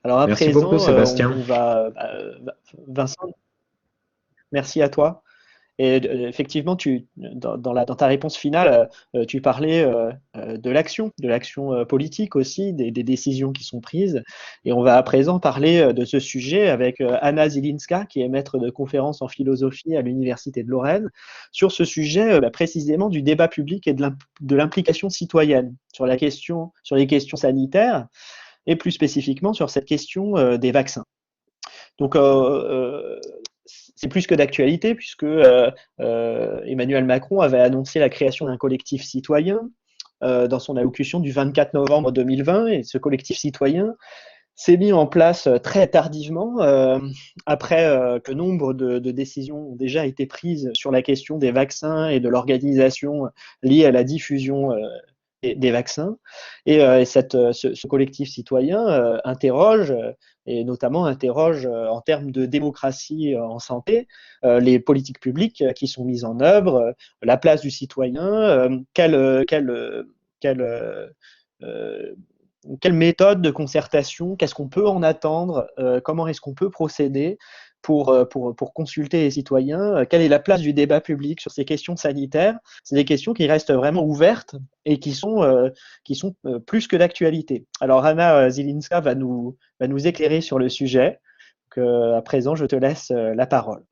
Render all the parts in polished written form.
Alors à Merci beaucoup, présent, Sébastien. Vincent, merci à toi. Et effectivement, dans ta réponse finale, tu parlais de l'action politique aussi, des décisions qui sont prises. Et on va à présent parler de ce sujet avec Anna Zilinska, qui est maître de conférences en philosophie à l'Université de Lorraine, sur ce sujet précisément du débat public et de l'implication citoyenne sur les questions sanitaires et plus spécifiquement sur cette question des vaccins. Donc, c'est plus que d'actualité puisque Emmanuel Macron avait annoncé la création d'un collectif citoyen dans son allocution du 24 novembre 2020 et ce collectif citoyen s'est mis en place très tardivement après que nombre de décisions ont déjà été prises sur la question des vaccins et de l'organisation liée à la diffusion des vaccins. Ce collectif citoyen interroge, et notamment interroge en termes de démocratie en santé, les politiques publiques qui sont mises en œuvre, la place du citoyen, quelle, euh, quelle méthode de concertation, qu'est-ce qu'on peut en attendre, comment est-ce qu'on peut procéder pour consulter les citoyens, quelle est la place du débat public sur ces questions sanitaires. C'est des questions qui restent vraiment ouvertes et qui sont plus que d'actualité. Alors Anna Zilinska va nous éclairer sur le sujet. Donc, à présent, je te laisse la parole.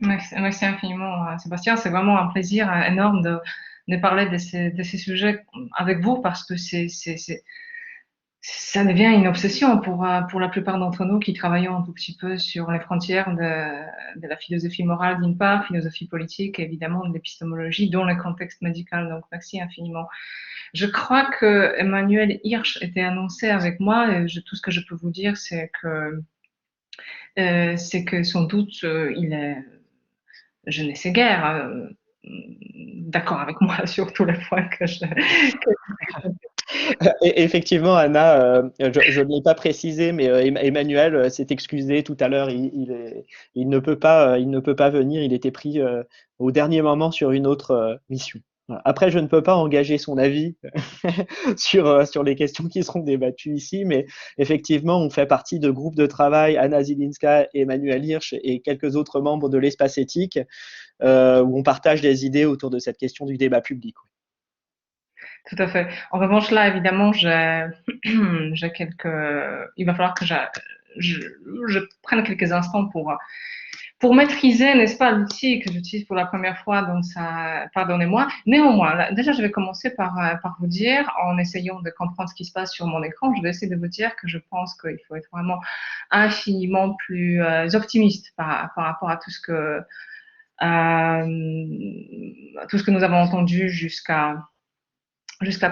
Merci infiniment, Sébastien. C'est vraiment un plaisir énorme de parler de ces sujets avec vous parce que ça devient une obsession pour la plupart d'entre nous qui travaillons un tout petit peu sur les frontières de la philosophie morale d'une part, philosophie politique, et évidemment de l'épistémologie dans le contexte médical. Donc, merci infiniment. Je crois que Emmanuel Hirsch était annoncé avec moi et tout ce que je peux vous dire, c'est que sans doute il est je ne sais guère d'accord avec moi sur tous les points Effectivement, Anna, je ne l'ai pas précisé, mais Emmanuel s'est excusé tout à l'heure. Il ne peut pas venir. Il était pris au dernier moment sur une autre mission. Voilà. Après, je ne peux pas engager son avis sur les questions qui seront débattues ici, mais effectivement, on fait partie de groupes de travail, Anna Zilinska, Emmanuel Hirsch et quelques autres membres de l'espace éthique, où on partage des idées autour de cette question du débat public. Tout à fait. En revanche, là, évidemment, j'ai il va falloir que je, je prenne quelques instants pour maîtriser, n'est-ce pas, l'outil que j'utilise pour la première fois, donc ça, pardonnez-moi. Néanmoins, là, déjà, je vais commencer par vous dire, en essayant de comprendre ce qui se passe sur mon écran, je vais essayer de vous dire que je pense qu'il faut être vraiment infiniment plus optimiste par rapport à tout ce que nous avons entendu jusqu'à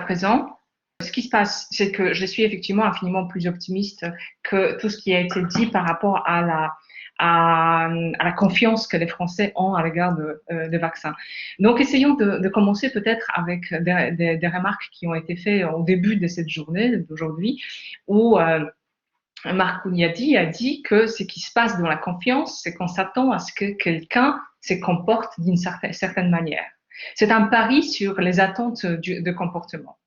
présent. Ce qui se passe, c'est que je suis effectivement infiniment plus optimiste que tout ce qui a été dit par rapport à la confiance que les Français ont à l'égard des vaccins. Donc, essayons de commencer peut-être avec des remarques qui ont été faites au début de cette journée d'aujourd'hui, où Marc Ouliadi a dit que ce qui se passe dans la confiance, c'est qu'on s'attend à ce que quelqu'un se comporte d'une certaine manière. C'est un pari sur les attentes de comportement.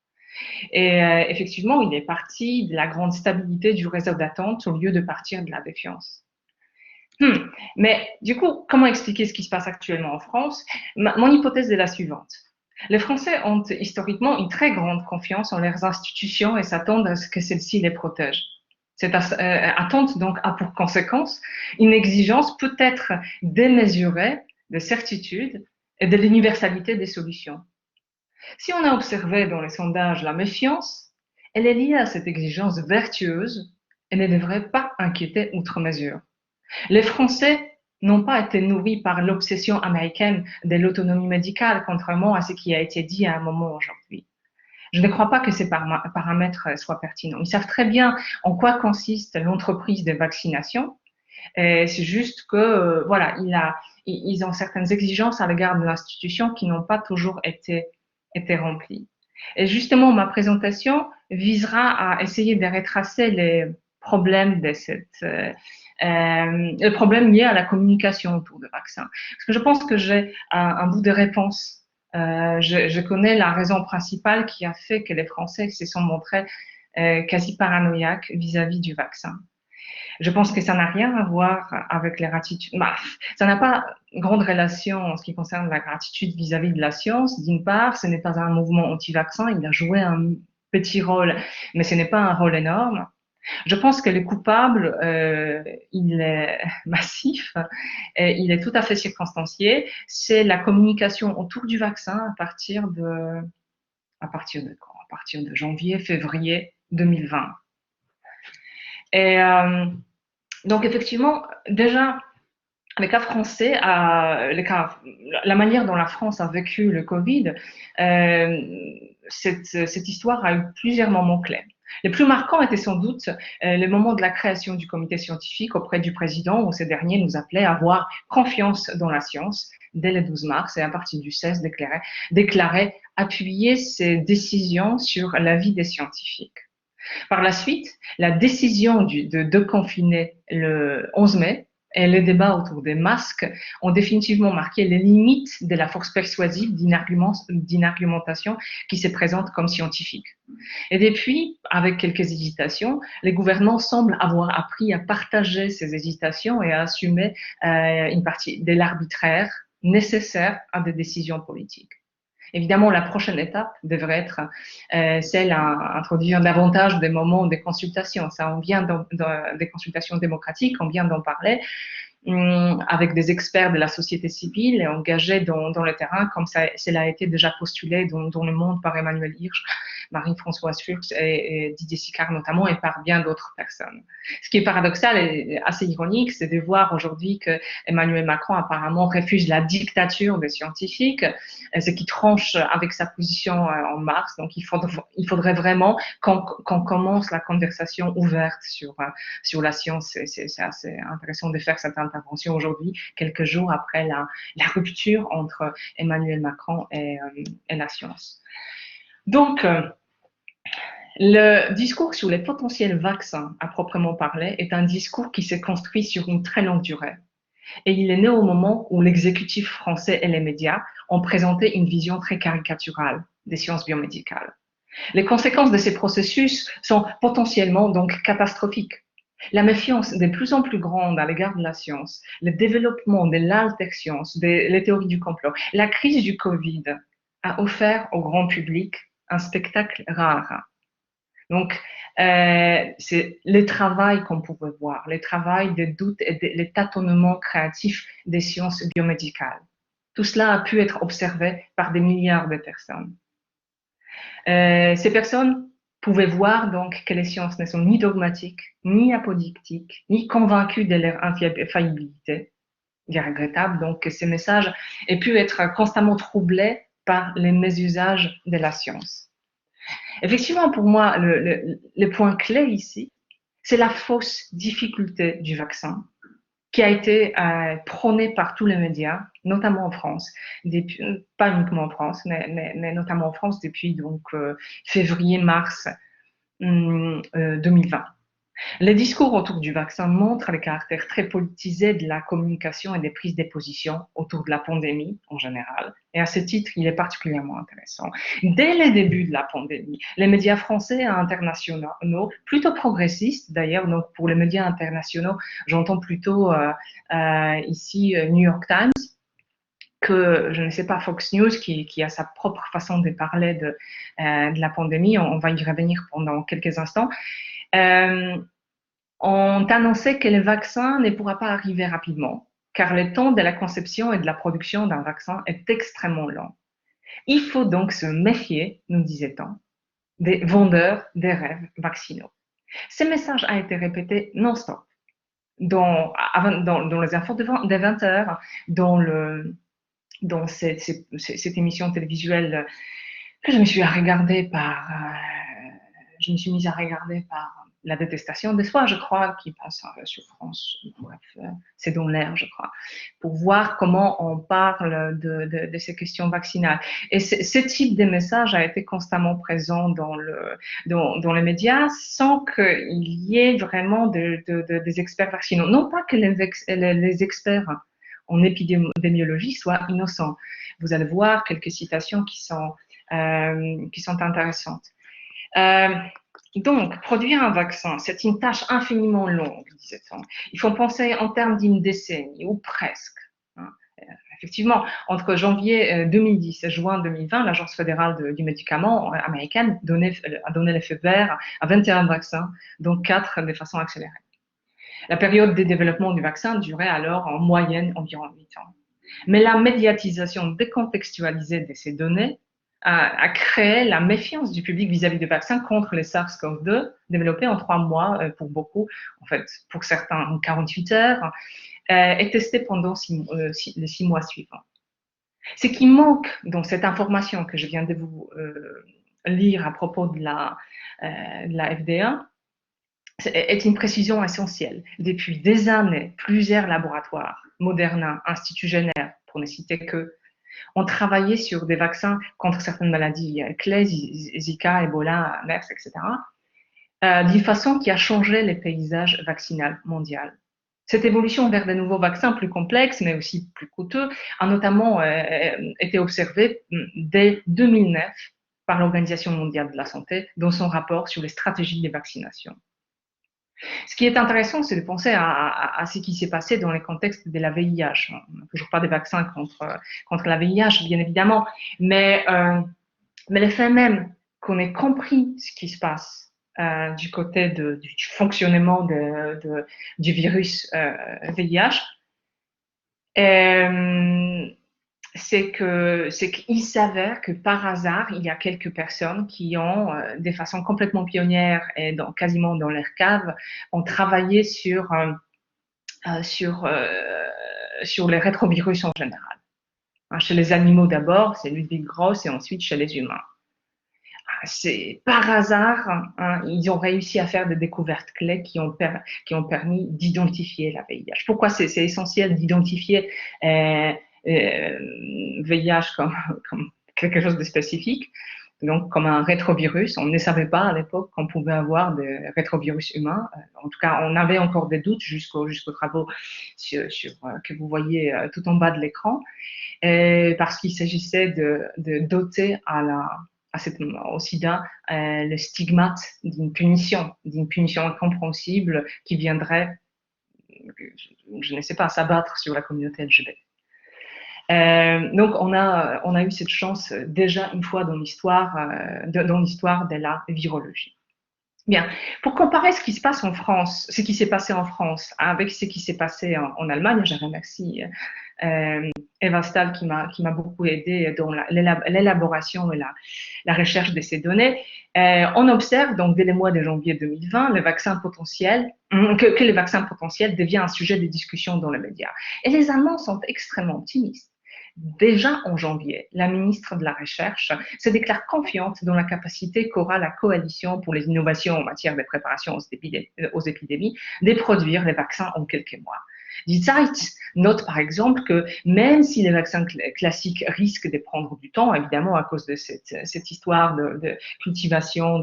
Et effectivement, il est parti de la grande stabilité du réseau d'attente au lieu de partir de la défiance. Mais du coup, comment expliquer ce qui se passe actuellement en France? Mon hypothèse est la suivante. Les Français ont historiquement une très grande confiance en leurs institutions et s'attendent à ce que celles-ci les protègent. Cette attente donc a pour conséquence une exigence peut-être démesurée de certitude et de l'universalité des solutions. Si on a observé dans les sondages la méfiance, elle est liée à cette exigence vertueuse et ne devrait pas inquiéter outre mesure. Les Français n'ont pas été nourris par l'obsession américaine de l'autonomie médicale, contrairement à ce qui a été dit à un moment aujourd'hui. Je ne crois pas que ces paramètres soient pertinents. Ils savent très bien en quoi consiste l'entreprise de vaccination. C'est juste que, voilà, ils ont certaines exigences à l'égard de l'institution qui n'ont pas toujours été remplies. Et justement, ma présentation visera à essayer de retracer les problèmes le problème lié à la communication autour des vaccins. Parce que je pense que j'ai un bout de réponse. Je connais la raison principale qui a fait que les Français se sont montrés quasi paranoïaque vis-à-vis du vaccin. Je pense que ça n'a rien à voir avec les gratitudes. Bah, ça n'a pas grande relation en ce qui concerne la gratitude vis-à-vis de la science. D'une part, ce n'est pas un mouvement anti-vaccin, il a joué un petit rôle, mais ce n'est pas un rôle énorme. Je pense que le coupable, il est massif, et il est tout à fait circonstancié. C'est la communication autour du vaccin à partir de quand? À partir de janvier, février 2020. Et donc effectivement, déjà, le cas français, la manière dont la France a vécu le Covid, cette histoire a eu plusieurs moments clés. Le plus marquant était sans doute le moment de la création du comité scientifique auprès du président, où ce dernier nous appelait à avoir confiance dans la science dès le 12 mars et à partir du 16 déclarait appuyer ses décisions sur l'avis des scientifiques. Par la suite, la décision de confiner le 11 mai et les débats autour des masques ont définitivement marqué les limites de la force persuasive d'une argumentation qui se présente comme scientifique. Et depuis, avec quelques hésitations, les gouvernements semblent avoir appris à partager ces hésitations et à assumer une partie de l'arbitraire nécessaire à des décisions politiques. Évidemment, la prochaine étape devrait être celle d'introduire davantage des moments de consultation. Ça, on vient des consultations démocratiques, on vient d'en parler, avec des experts de la société civile et engagés dans le terrain, comme cela a été déjà postulé dans Le Monde par Emmanuel Hirsch, Marie-Françoise Fuchs et Didier Sicard notamment, et par bien d'autres personnes. Ce qui est paradoxal et assez ironique, c'est de voir aujourd'hui que Emmanuel Macron apparemment refuse la dictature des scientifiques, ce qui tranche avec sa position en mars. Donc il faudrait vraiment qu'on commence la conversation ouverte sur la science. C'est assez intéressant de faire cette intervention aujourd'hui, quelques jours après la rupture entre Emmanuel Macron et la science. Donc, le discours sur les potentiels vaccins, à proprement parler, est un discours qui s'est construit sur une très longue durée. Et il est né au moment où l'exécutif français et les médias ont présenté une vision très caricaturale des sciences biomédicales. Les conséquences de ces processus sont potentiellement donc catastrophiques. La méfiance de plus en plus grande à l'égard de la science, le développement de l'alterscience, les théories du complot, la crise du Covid a offert au grand public un spectacle rare. Donc, c'est le travail qu'on pouvait voir, le travail des doutes et les tâtonnements créatifs des sciences biomédicales. Tout cela a pu être observé par des milliards de personnes. Ces personnes pouvaient voir donc que les sciences ne sont ni dogmatiques, ni apodictiques, ni convaincues de leur infaillibilité. Il est regrettable donc que ces messages aient pu être constamment troublés par les mésusages de la science. Effectivement, pour moi, le point clé ici, c'est la fausse difficulté du vaccin qui a été prônée par tous les médias, notamment en France, pas uniquement en France, mais notamment en France depuis donc février-mars 2020. Les discours autour du vaccin montrent le caractère très politisé de la communication et des prises de position autour de la pandémie en général. Et à ce titre, il est particulièrement intéressant. Dès le début de la pandémie, les médias français et internationaux, plutôt progressistes d'ailleurs, donc pour les médias internationaux, j'entends plutôt ici New York Times, que je ne sais pas, Fox News, qui a sa propre façon de parler de la pandémie, on va y revenir pendant quelques instants, ont annoncé que le vaccin ne pourra pas arriver rapidement, car le temps de la conception et de la production d'un vaccin est extrêmement lent. Il faut donc se méfier, nous disait-on, des vendeurs des rêves vaccinaux. Ce message a été répété non-stop dans les infos de 20 heures, dans cette émission télévisuelle que je me suis mise à regarder par La détestation de soi, je crois, qui passe sur France. Bref, c'est dans l'air, je crois, pour voir comment on parle de ces questions vaccinales. Et ce type de message a été constamment présent dans les médias sans qu'il y ait vraiment des experts vaccinaux. Non pas que les experts en épidémiologie soient innocents. Vous allez voir quelques citations qui sont intéressantes. Donc, produire un vaccin, c'est une tâche infiniment longue, disait-on. Il faut penser en termes d'une décennie, ou presque. Effectivement, entre janvier 2010 et juin 2020, l'Agence fédérale du médicament américaine a donné le feu vert à 21 vaccins, dont 4 de façon accélérée. La période de développement du vaccin durait alors en moyenne environ 8 ans. Mais la médiatisation décontextualisée de ces données a créé la méfiance du public vis-à-vis du vaccin contre les SARS-CoV-2, développé en 3 mois pour beaucoup, en fait, pour certains en 48 heures, et testé pendant les 6 mois suivants. Ce qui manque dans cette information que je viens de vous lire à propos de la FDA est une précision essentielle. Depuis des années, plusieurs laboratoires, Moderna, Institut Génère, pour ne citer que, ont travaillé sur des vaccins contre certaines maladies clés, Zika, Ebola, MERS, etc., d'une façon qui a changé le paysage vaccinal mondial. Cette évolution vers de nouveaux vaccins plus complexes, mais aussi plus coûteux, a notamment été observée dès 2009 par l'Organisation mondiale de la santé dans son rapport sur les stratégies de vaccination. Ce qui est intéressant, c'est de penser à ce qui s'est passé dans le contexte de la VIH. On n'a toujours pas de vaccin contre la VIH, bien évidemment, mais le fait même qu'on ait compris ce qui se passe du côté du fonctionnement du virus VIH, c'est qu'il s'avère que par hasard, il y a quelques personnes qui ont, de façon complètement pionnière et quasiment dans leur cave, ont travaillé sur les rétrovirus en général. Chez les animaux d'abord, c'est Ludwig Gross, et ensuite chez les humains. C'est par hasard, ils ont réussi à faire des découvertes clés qui ont permis d'identifier la VIH. Pourquoi c'est essentiel d'identifier VIH comme quelque chose de spécifique, donc comme un rétrovirus? On ne savait pas à l'époque qu'on pouvait avoir des rétrovirus humains. En tout cas, on avait encore des doutes jusqu'aux travaux que vous voyez tout en bas de l'écran, parce qu'il s'agissait de doter au sida le stigmate d'une punition incompréhensible qui viendrait, je ne sais pas, s'abattre sur la communauté LGBT. Donc on a eu cette chance déjà une fois dans l'histoire de la virologie. Bien, pour comparer ce qui se passe en France, ce qui s'est passé en France avec ce qui s'est passé en Allemagne, je remercie Eva Stahl qui m'a beaucoup aidé dans l'élaboration et la recherche de ces données. On observe donc dès le mois de janvier 2020 que le vaccin potentiel devient un sujet de discussion dans les médias. Et les Allemands sont extrêmement optimistes. Déjà en janvier, la ministre de la Recherche se déclare confiante dans la capacité qu'aura la coalition pour les innovations en matière de préparation aux épidémies de produire les vaccins en quelques mois. Die Zeit note par exemple que même si les vaccins classiques risquent de prendre du temps, évidemment à cause de cette histoire de cultivation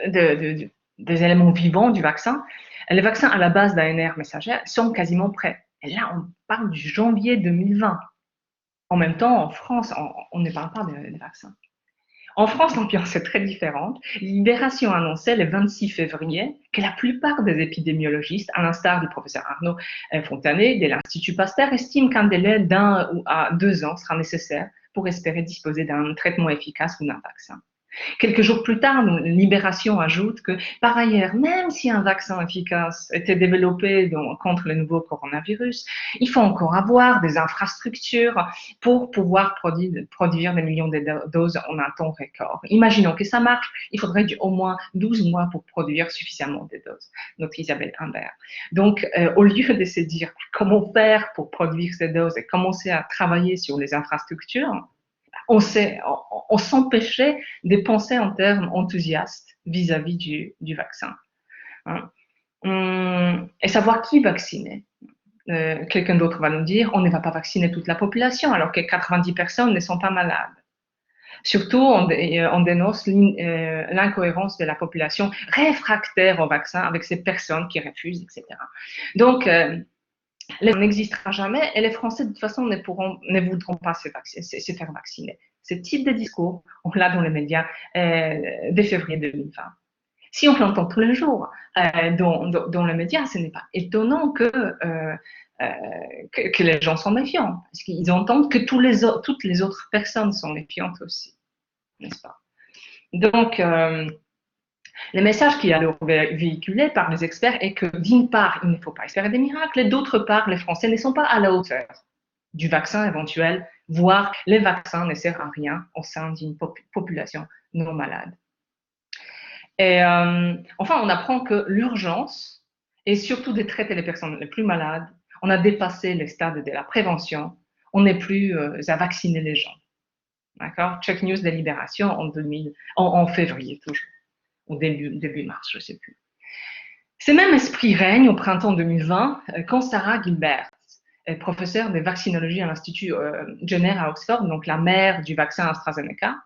des éléments vivants du vaccin, les vaccins à la base d'ARN messager sont quasiment prêts. Et là, on parle du janvier 2020. En même temps, en France, on ne parle pas de vaccins. En France, l'ambiance est très différente. Libération annonçait le 26 février que la plupart des épidémiologistes, à l'instar du professeur Arnaud Fontanet de l'Institut Pasteur, estiment qu'un délai d'1 à 2 ans sera nécessaire pour espérer disposer d'un traitement efficace ou d'un vaccin. Quelques jours plus tard, Libération ajoute que, par ailleurs, même si un vaccin efficace était développé contre le nouveau coronavirus, il faut encore avoir des infrastructures pour pouvoir produire des millions de doses en un temps record. Imaginons que ça marche, il faudrait au moins 12 mois pour produire suffisamment de doses. Notre Isabelle Humbert. Donc, au lieu de se dire comment faire pour produire ces doses et commencer à travailler sur les infrastructures, on s'empêchait de penser en termes enthousiastes vis-à-vis du vaccin. Et savoir qui vacciner. Quelqu'un d'autre va nous dire, on ne va pas vacciner toute la population alors que 90 personnes ne sont pas malades. Surtout, on dénonce l'incohérence de la population réfractaire au vaccin avec ces personnes qui refusent, etc. Donc, on n'existera jamais et les Français, de toute façon, ne voudront pas se faire vacciner. Ce type de discours, on l'a dans les médias dès février 2020. Si on l'entend tous les jours dans les médias, ce n'est pas étonnant que les gens sont méfiants, parce qu'ils entendent que toutes les autres personnes sont méfiantes aussi, n'est-ce pas? Donc, le message qui est alors véhiculé par les experts est que d'une part, il ne faut pas espérer des miracles, et d'autre part, les Français ne sont pas à la hauteur du vaccin éventuel, voire les vaccins ne servent à rien au sein d'une population non malade. Et enfin, on apprend que l'urgence est surtout de traiter les personnes les plus malades. On a dépassé les stades de la prévention. On n'est plus à vacciner les gens. D'accord? Check News de Libération en février toujours, ou début mars, je ne sais plus. Ce même esprit règne au printemps 2020 quand Sarah Gilbert, professeure de vaccinologie à l'Institut Jenner à Oxford, donc la mère du vaccin AstraZeneca,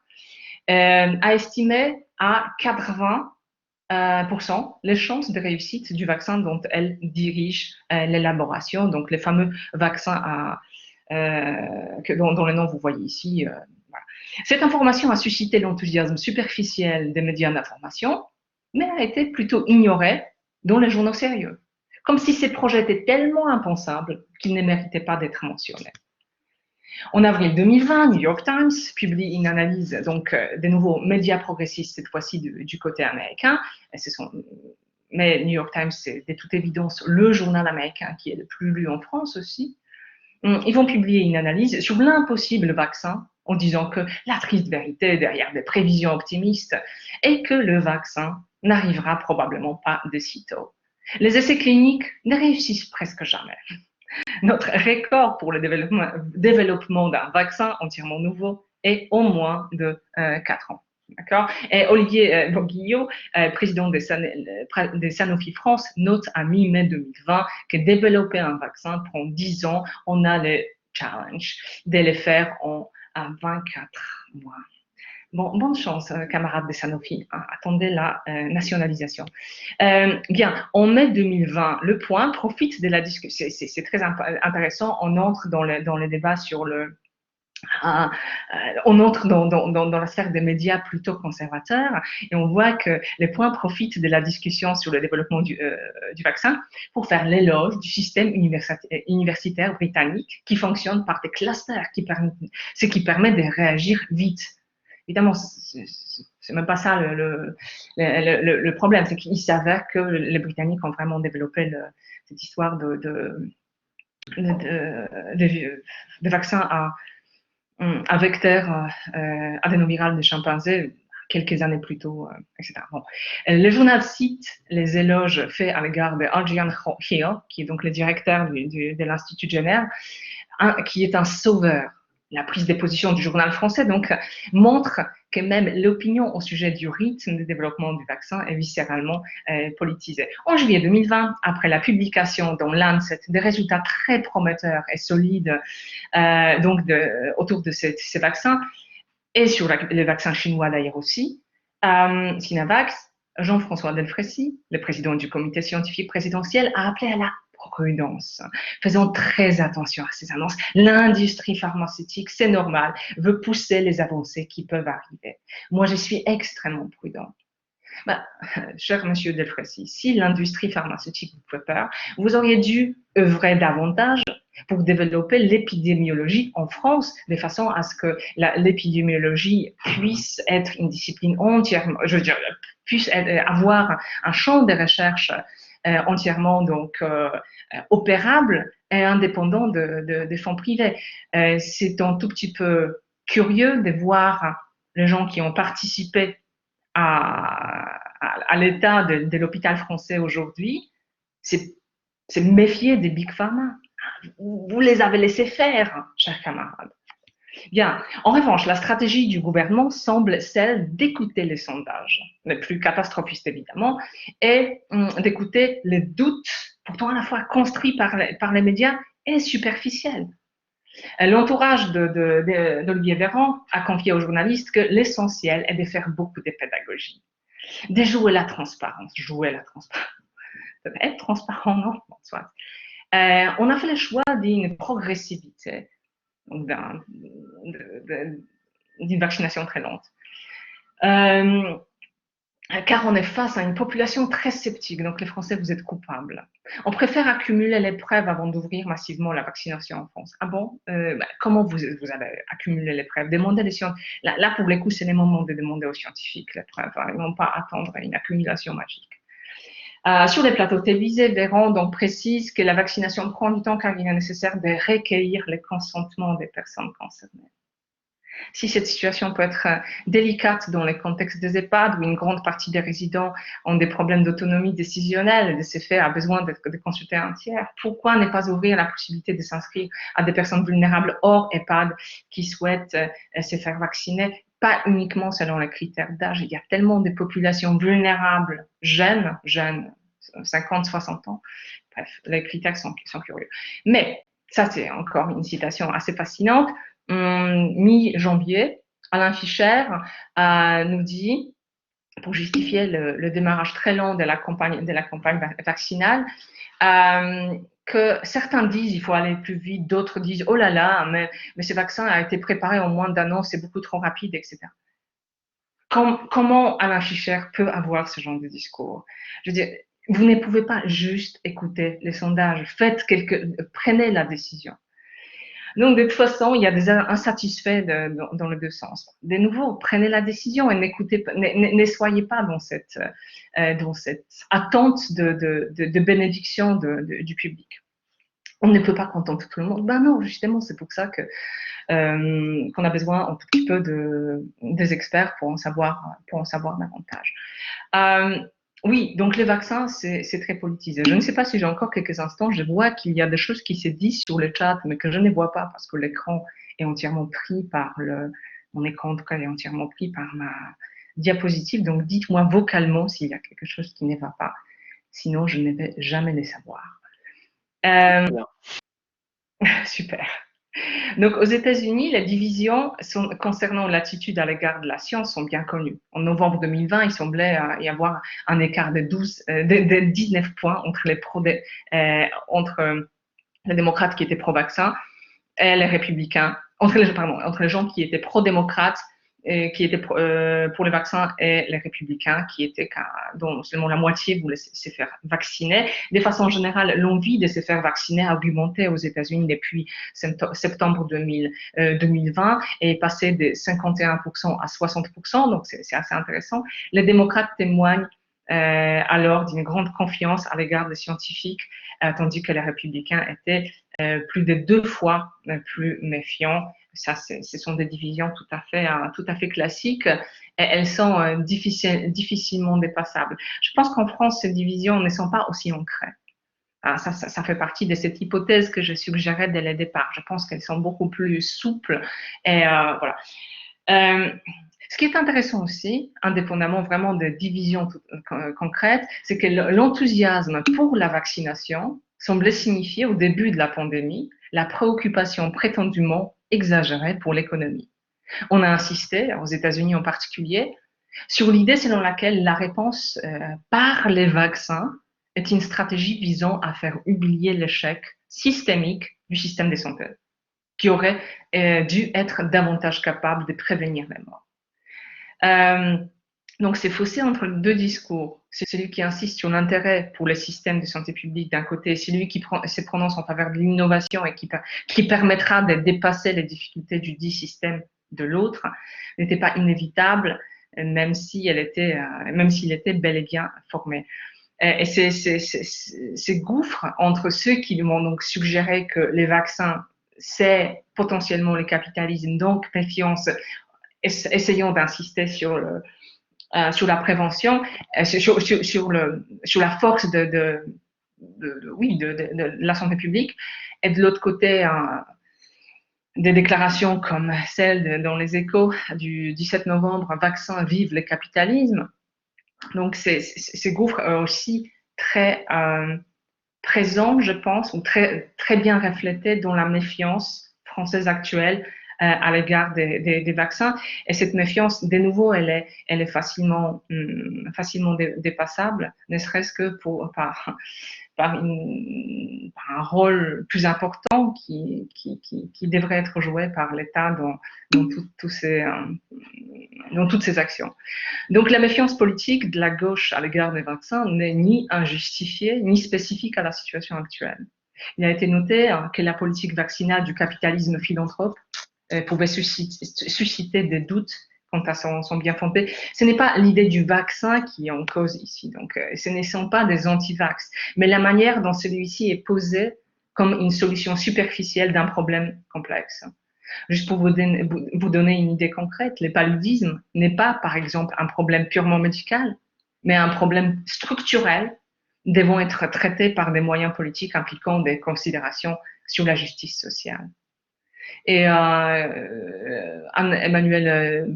a estimé à 80% les chances de réussite du vaccin dont elle dirige l'élaboration, donc les fameux vaccins dont le nom vous voyez ici. Voilà. Cette information a suscité l'enthousiasme superficiel des médias d'information, mais a été plutôt ignorée dans les journaux sérieux, comme si ces projets étaient tellement impensables qu'ils ne méritaient pas d'être mentionnés. En avril 2020, New York Times publie une analyse donc des nouveaux médias progressistes, cette fois-ci du côté américain. Mais New York Times, c'est de toute évidence le journal américain qui est le plus lu en France aussi. Ils vont publier une analyse sur l'impossible vaccin en disant que la triste vérité derrière des prévisions optimistes est que le vaccin n'arrivera probablement pas de sitôt. Les essais cliniques ne réussissent presque jamais. Notre record pour le développement d'un vaccin entièrement nouveau est au moins de 4 ans. D'accord? Et Olivier Boguillot, président de Sanofi France, note à mi-mai 2020 que développer un vaccin prend 10 ans. On a le challenge de le faire en 24 mois. Bon, bonne chance, camarades de Sanofi. Attendez la nationalisation. Bien, en mai 2020, Le Point profite de la discussion. C'est très intéressant. On entre dans le débat sur le. On entre dans la sphère des médias plutôt conservateurs et on voit que Les Point profite de la discussion sur le développement du vaccin pour faire l'éloge du système universitaire britannique qui fonctionne par des clusters, ce qui permet de réagir vite. Évidemment, c'est même pas ça le problème, c'est qu'il s'avère que les Britanniques ont vraiment développé cette histoire de vaccins à vecteur adénoviral des chimpanzés quelques années plus tôt, etc. Bon. Le journal cite les éloges faits à l'égard de Adrian Hill, qui est donc le directeur de l'Institut Jenner, qui est un sauveur. La prise de position du journal français donc montre que même l'opinion au sujet du rythme de développement du vaccin est viscéralement politisée. En juillet 2020, après la publication dans Lancet des résultats très prometteurs et solides autour de ces vaccins, et sur les vaccins chinois d'ailleurs aussi, Sinovac, Jean-François Delfrécy, le président du comité scientifique présidentiel, a appelé à la prudence. Faisons très attention à ces annonces. L'industrie pharmaceutique, c'est normal, veut pousser les avancées qui peuvent arriver. Moi, je suis extrêmement prudent. Cher monsieur Delfrécy, si l'industrie pharmaceutique vous fait peur, vous auriez dû œuvrer davantage pour développer l'épidémiologie en France, de façon à ce que l'épidémiologie puisse être une discipline entièrement, je veux dire, puisse avoir un champ de recherche entièrement donc opérable et indépendant des fonds privés. C'est un tout petit peu curieux de voir les gens qui ont participé à l'état de l'hôpital français aujourd'hui, c'est méfier des big pharma. Vous les avez laissés faire, chers camarades. Bien. En revanche, la stratégie du gouvernement semble celle d'écouter les sondages, les plus catastrophistes évidemment, et d'écouter les doutes, pourtant à la fois construits par les médias et superficiels. L'entourage d'Olivier Véran a confié aux journalistes que l'essentiel est de faire beaucoup de pédagogie, de jouer la transparence. Être transparent, non, soit. On a fait le choix d'une progressivité, donc d'une vaccination très lente. Car on est face à une population très sceptique. Donc, les Français, vous êtes coupables. On préfère accumuler les preuves avant d'ouvrir massivement la vaccination en France. Ah bon? Comment vous allez accumuler les preuves? Demandez les scientifiques. Là, pour les coups, c'est le moment de demander aux scientifiques les preuves. Ils ne vont pas attendre une accumulation magique. Sur les plateaux télévisés, Véran donc précise que la vaccination prend du temps car il est nécessaire de recueillir le consentement des personnes concernées. Si cette situation peut être délicate dans le contexte des EHPAD où une grande partie des résidents ont des problèmes d'autonomie décisionnelle et de ce fait a besoin de consulter un tiers, pourquoi ne pas ouvrir la possibilité de s'inscrire à des personnes vulnérables hors EHPAD qui souhaitent se faire vacciner, pas uniquement selon les critères d'âge. Il y a tellement de populations vulnérables, jeunes, 50, 60 ans. Bref, les critères sont curieux. Mais ça, c'est encore une citation assez fascinante. Mi-janvier, Alain Fischer nous dit, pour justifier le démarrage très lent de la campagne vaccinale, que certains disent il faut aller plus vite, d'autres disent oh là là, mais ce vaccin a été préparé en moins d'un an, c'est beaucoup trop rapide, etc. Comment Alain Fischer peut avoir ce genre de discours? Je veux dire, vous ne pouvez pas juste écouter les sondages, prenez la décision. Donc, de toute façon, il y a des insatisfaits dans les deux sens. De nouveau, prenez la décision et ne soyez pas dans cette attente de bénédiction du public. On ne peut pas contenter tout le monde. Ben non, justement, c'est pour ça qu'on a besoin un petit peu des experts pour en savoir davantage. Oui, donc les vaccins, c'est très politisé. Je ne sais pas si j'ai encore quelques instants, je vois qu'il y a des choses qui se disent sur le chat, mais que je ne vois pas parce que l'écran est entièrement pris mon écran en tout cas est entièrement pris par ma diapositive. Donc dites-moi vocalement s'il y a quelque chose qui ne va pas. Sinon, je ne vais jamais les savoir. Super. Donc, aux États-Unis, les divisions concernant l'attitude à l'égard de la science sont bien connues. En novembre 2020, il semblait y avoir un écart de 19 points entre les démocrates qui étaient pro-vaccin et les républicains, entre les gens qui étaient pro-démocrates qui étaient pour les vaccins et les républicains dont seulement la moitié voulaient se faire vacciner. De façon générale, l'envie de se faire vacciner a augmenté aux États-Unis depuis septembre 2020 et est passé de 51% à 60%, donc c'est assez intéressant. Les démocrates témoignent alors d'une grande confiance à l'égard des scientifiques, tandis que les républicains étaient plus de 2 fois plus méfiants. Ça, ce sont des divisions tout à fait classiques et elles sont difficilement dépassables. Je pense qu'en France, ces divisions ne sont pas aussi ancrées. Ça fait partie de cette hypothèse que je suggérais dès le départ. Je pense qu'elles sont beaucoup plus souples et voilà. Ce qui est intéressant aussi, indépendamment vraiment de divisions concrètes, c'est que l'enthousiasme pour la vaccination semblait signifier au début de la pandémie la préoccupation prétendument exagérée pour l'économie. On a insisté, aux États-Unis en particulier, sur l'idée selon laquelle la réponse par les vaccins est une stratégie visant à faire oublier l'échec systémique du système de santé, qui aurait dû être davantage capable de prévenir les morts. Donc, c'est faussé entre deux discours. C'est celui qui insiste sur l'intérêt pour le système de santé publique d'un côté, celui qui se prononce en faveur de l'innovation et qui permettra de dépasser les difficultés du dit système de l'autre, n'était pas inévitable, même s'il était bel et bien formé. Et ces gouffres entre ceux qui m'ont donc suggéré que les vaccins, c'est potentiellement le capitalisme, donc méfiance, essayons d'insister sur la prévention, sur la force de la santé publique, et de l'autre côté, des déclarations comme celle dans les Échos du 17 novembre, vaccin, vive le capitalisme. Donc, ces gouffres aussi très présents, je pense, ou très, très bien reflétés dans la méfiance française actuelle à l'égard des vaccins. Et cette méfiance, de nouveau, elle est facilement dépassable, ne serait-ce que par par un rôle plus important qui devrait être joué par l'État dans toutes ces actions. Donc la méfiance politique de la gauche à l'égard des vaccins n'est ni injustifiée ni spécifique à la situation actuelle. Il a été noté que la politique vaccinale du capitalisme philanthrope pouvait susciter des doutes quant à son bien fondé. Ce n'est pas l'idée du vaccin qui est en cause ici, donc ce ne sont pas des anti-vax, mais la manière dont celui-ci est posé comme une solution superficielle d'un problème complexe. Juste pour vous donner une idée concrète, le paludisme n'est pas, par exemple, un problème purement médical, mais un problème structurel devant être traité par des moyens politiques impliquant des considérations sur la justice sociale. Et Emmanuel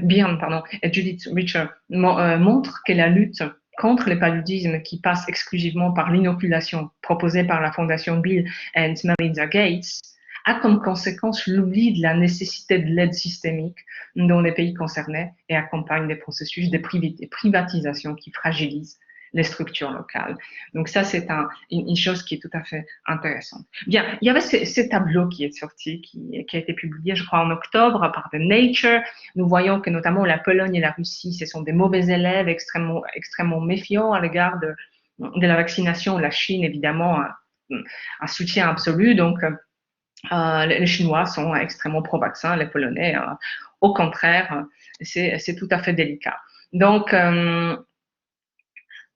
Byrne et Judith Richer montrent que la lutte contre le paludisme, qui passe exclusivement par l'inoculation proposée par la Fondation Bill and Melinda Gates, a comme conséquence l'oubli de la nécessité de l'aide systémique dans les pays concernés et accompagne des processus de privatisation qui fragilisent les structures locales. Donc ça, c'est une chose qui est tout à fait intéressante. Bien, il y avait ce tableau qui est sorti, qui a été publié, je crois, en octobre par The Nature. Nous voyons que notamment la Pologne et la Russie, ce sont des mauvais élèves extrêmement méfiants à l'égard de la vaccination. La Chine, évidemment, un soutien absolu. Donc, les Chinois sont extrêmement pro-vaccin, les Polonais, au contraire, c'est tout à fait délicat. Donc,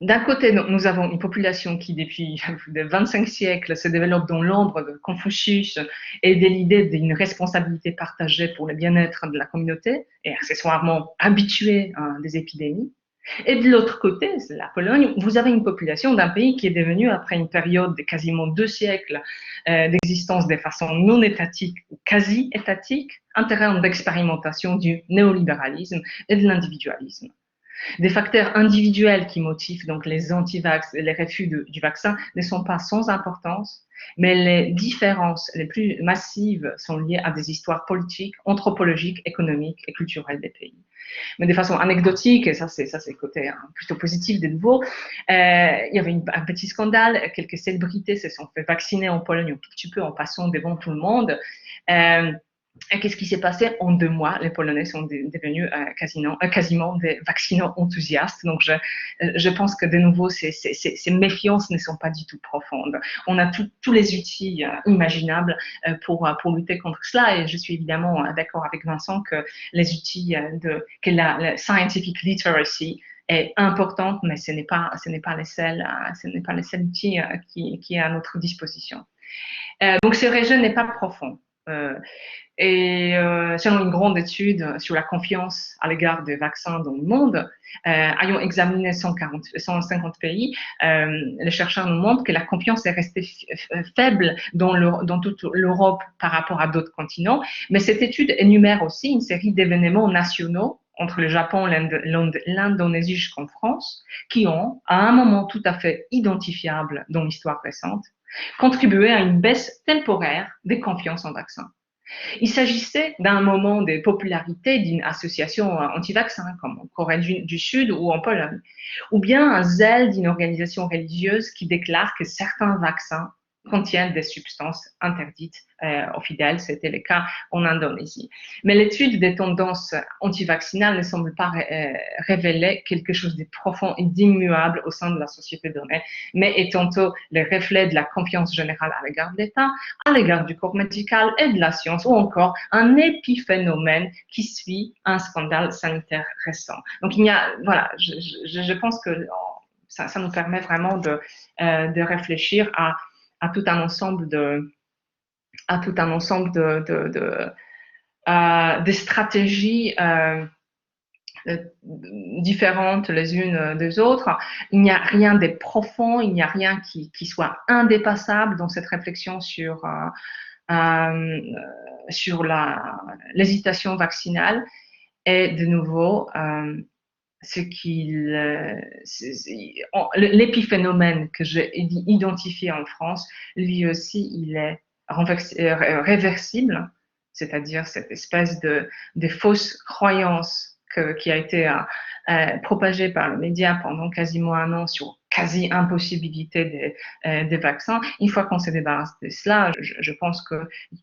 d'un côté, nous avons une population qui, depuis 25 siècles, se développe dans l'ombre de Confucius et de l'idée d'une responsabilité partagée pour le bien-être de la communauté et accessoirement habituée à des épidémies. Et de l'autre côté, c'est la Pologne, vous avez une population d'un pays qui est devenu, après une période de quasiment 2 siècles d'existence de façon non étatique ou quasi étatique, un terrain d'expérimentation du néolibéralisme et de l'individualisme. Des facteurs individuels qui motivent donc les anti-vax et les refus du vaccin ne sont pas sans importance, mais les différences les plus massives sont liées à des histoires politiques, anthropologiques, économiques et culturelles des pays. Mais de façon anecdotique, et ça c'est le côté plutôt positif de nouveau, il y avait un petit scandale, quelques célébrités se sont fait vacciner en Pologne un tout petit peu en passant devant tout le monde. Et qu'est-ce qui s'est passé en 2 mois? Les Polonais sont devenus quasiment des vaccinants enthousiastes. Donc, je pense que de nouveau, ces méfiances ne sont pas du tout profondes. On a tous les outils imaginables pour lutter contre cela. Et je suis évidemment d'accord avec Vincent que les outils que la scientific literacy est importante, mais ce n'est pas les seuls outils qui est à notre disposition. Donc, ce rejet n'est pas profond. Et selon une grande étude sur la confiance à l'égard des vaccins dans le monde, ayant examiné 150 pays, les chercheurs nous montrent que la confiance est restée faible dans toute l'Europe par rapport à d'autres continents. Mais cette étude énumère aussi une série d'événements nationaux entre le Japon, l'Indonésie jusqu'en France, qui ont, à un moment tout à fait identifiable dans l'histoire récente, contribué à une baisse temporaire des confiances en vaccins. Il s'agissait d'un moment de popularité d'une association anti-vaccin, comme en Corée du Sud ou en Pologne, ou bien un zèle d'une organisation religieuse qui déclare que certains vaccins contiennent des substances interdites aux fidèles. C'était le cas en Indonésie. Mais l'étude des tendances antivaccinales ne semble pas révéler quelque chose de profond et d'immuable au sein de la société donnée, mais est tantôt le reflet de la confiance générale à l'égard de l'État, à l'égard du corps médical et de la science, ou encore un épiphénomène qui suit un scandale sanitaire récent. Donc voilà, je pense que ça nous permet vraiment de réfléchir à tout un ensemble de stratégies différentes les unes des autres. Il n'y a rien de profond, il n'y a rien qui soit indépassable dans cette réflexion sur l'hésitation vaccinale. Et de nouveau, l'épiphénomène que j'ai identifié en France, lui aussi, il est réversible, c'est-à-dire cette espèce de fausse croyance qui a été propagée par les médias pendant quasiment 1 an sur quasi-impossibilité des vaccins. Une fois qu'on s'est débarrassé de cela, je pense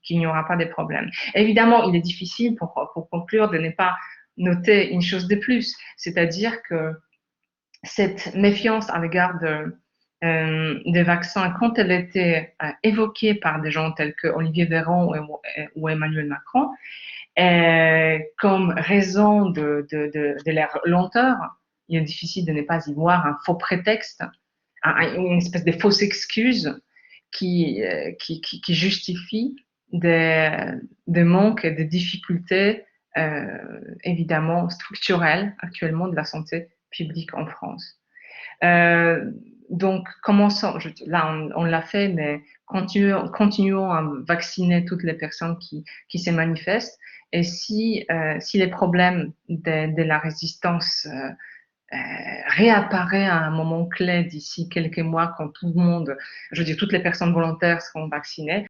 qu'il n'y aura pas de problème. Évidemment, il est difficile pour conclure de ne pas noter une chose de plus, c'est-à-dire que cette méfiance à l'égard des vaccins, quand elle était évoquée par des gens tels que Olivier Véran ou Emmanuel Macron, comme raison de leur lenteur, il est difficile de ne pas y voir un faux prétexte, une espèce de fausse excuse qui justifie des manques et des difficultés évidemment structurelles actuellement de la santé publique en France. Donc, commençons, là on l'a fait, mais continuons à vacciner toutes les personnes qui se manifestent. Et si les problèmes de la résistance réapparaît à un moment clé d'ici quelques mois, quand tout le monde, je veux dire, toutes les personnes volontaires seront vaccinées,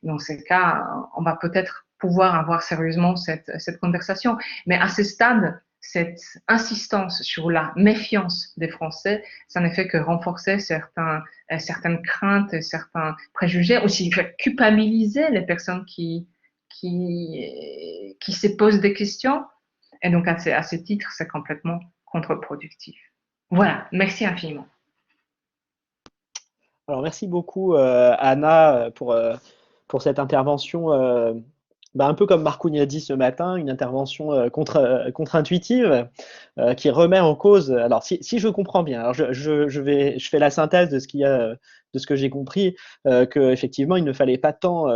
dans ces cas, on va peut-être pouvoir avoir sérieusement cette conversation. Mais à ce stade, cette insistance sur la méfiance des Français, ça ne fait que renforcer certaines craintes, certains préjugés, aussi culpabiliser les personnes qui se posent des questions. Et donc, à ce titre, c'est complètement contre-productif. Voilà, merci infiniment. Alors, merci beaucoup, Anna, pour cette intervention, un peu comme Marcougne a dit ce matin, une intervention contre-intuitive qui remet en cause. Alors, si je comprends bien, alors je fais la synthèse de ce que j'ai compris, qu'effectivement, il ne fallait pas tant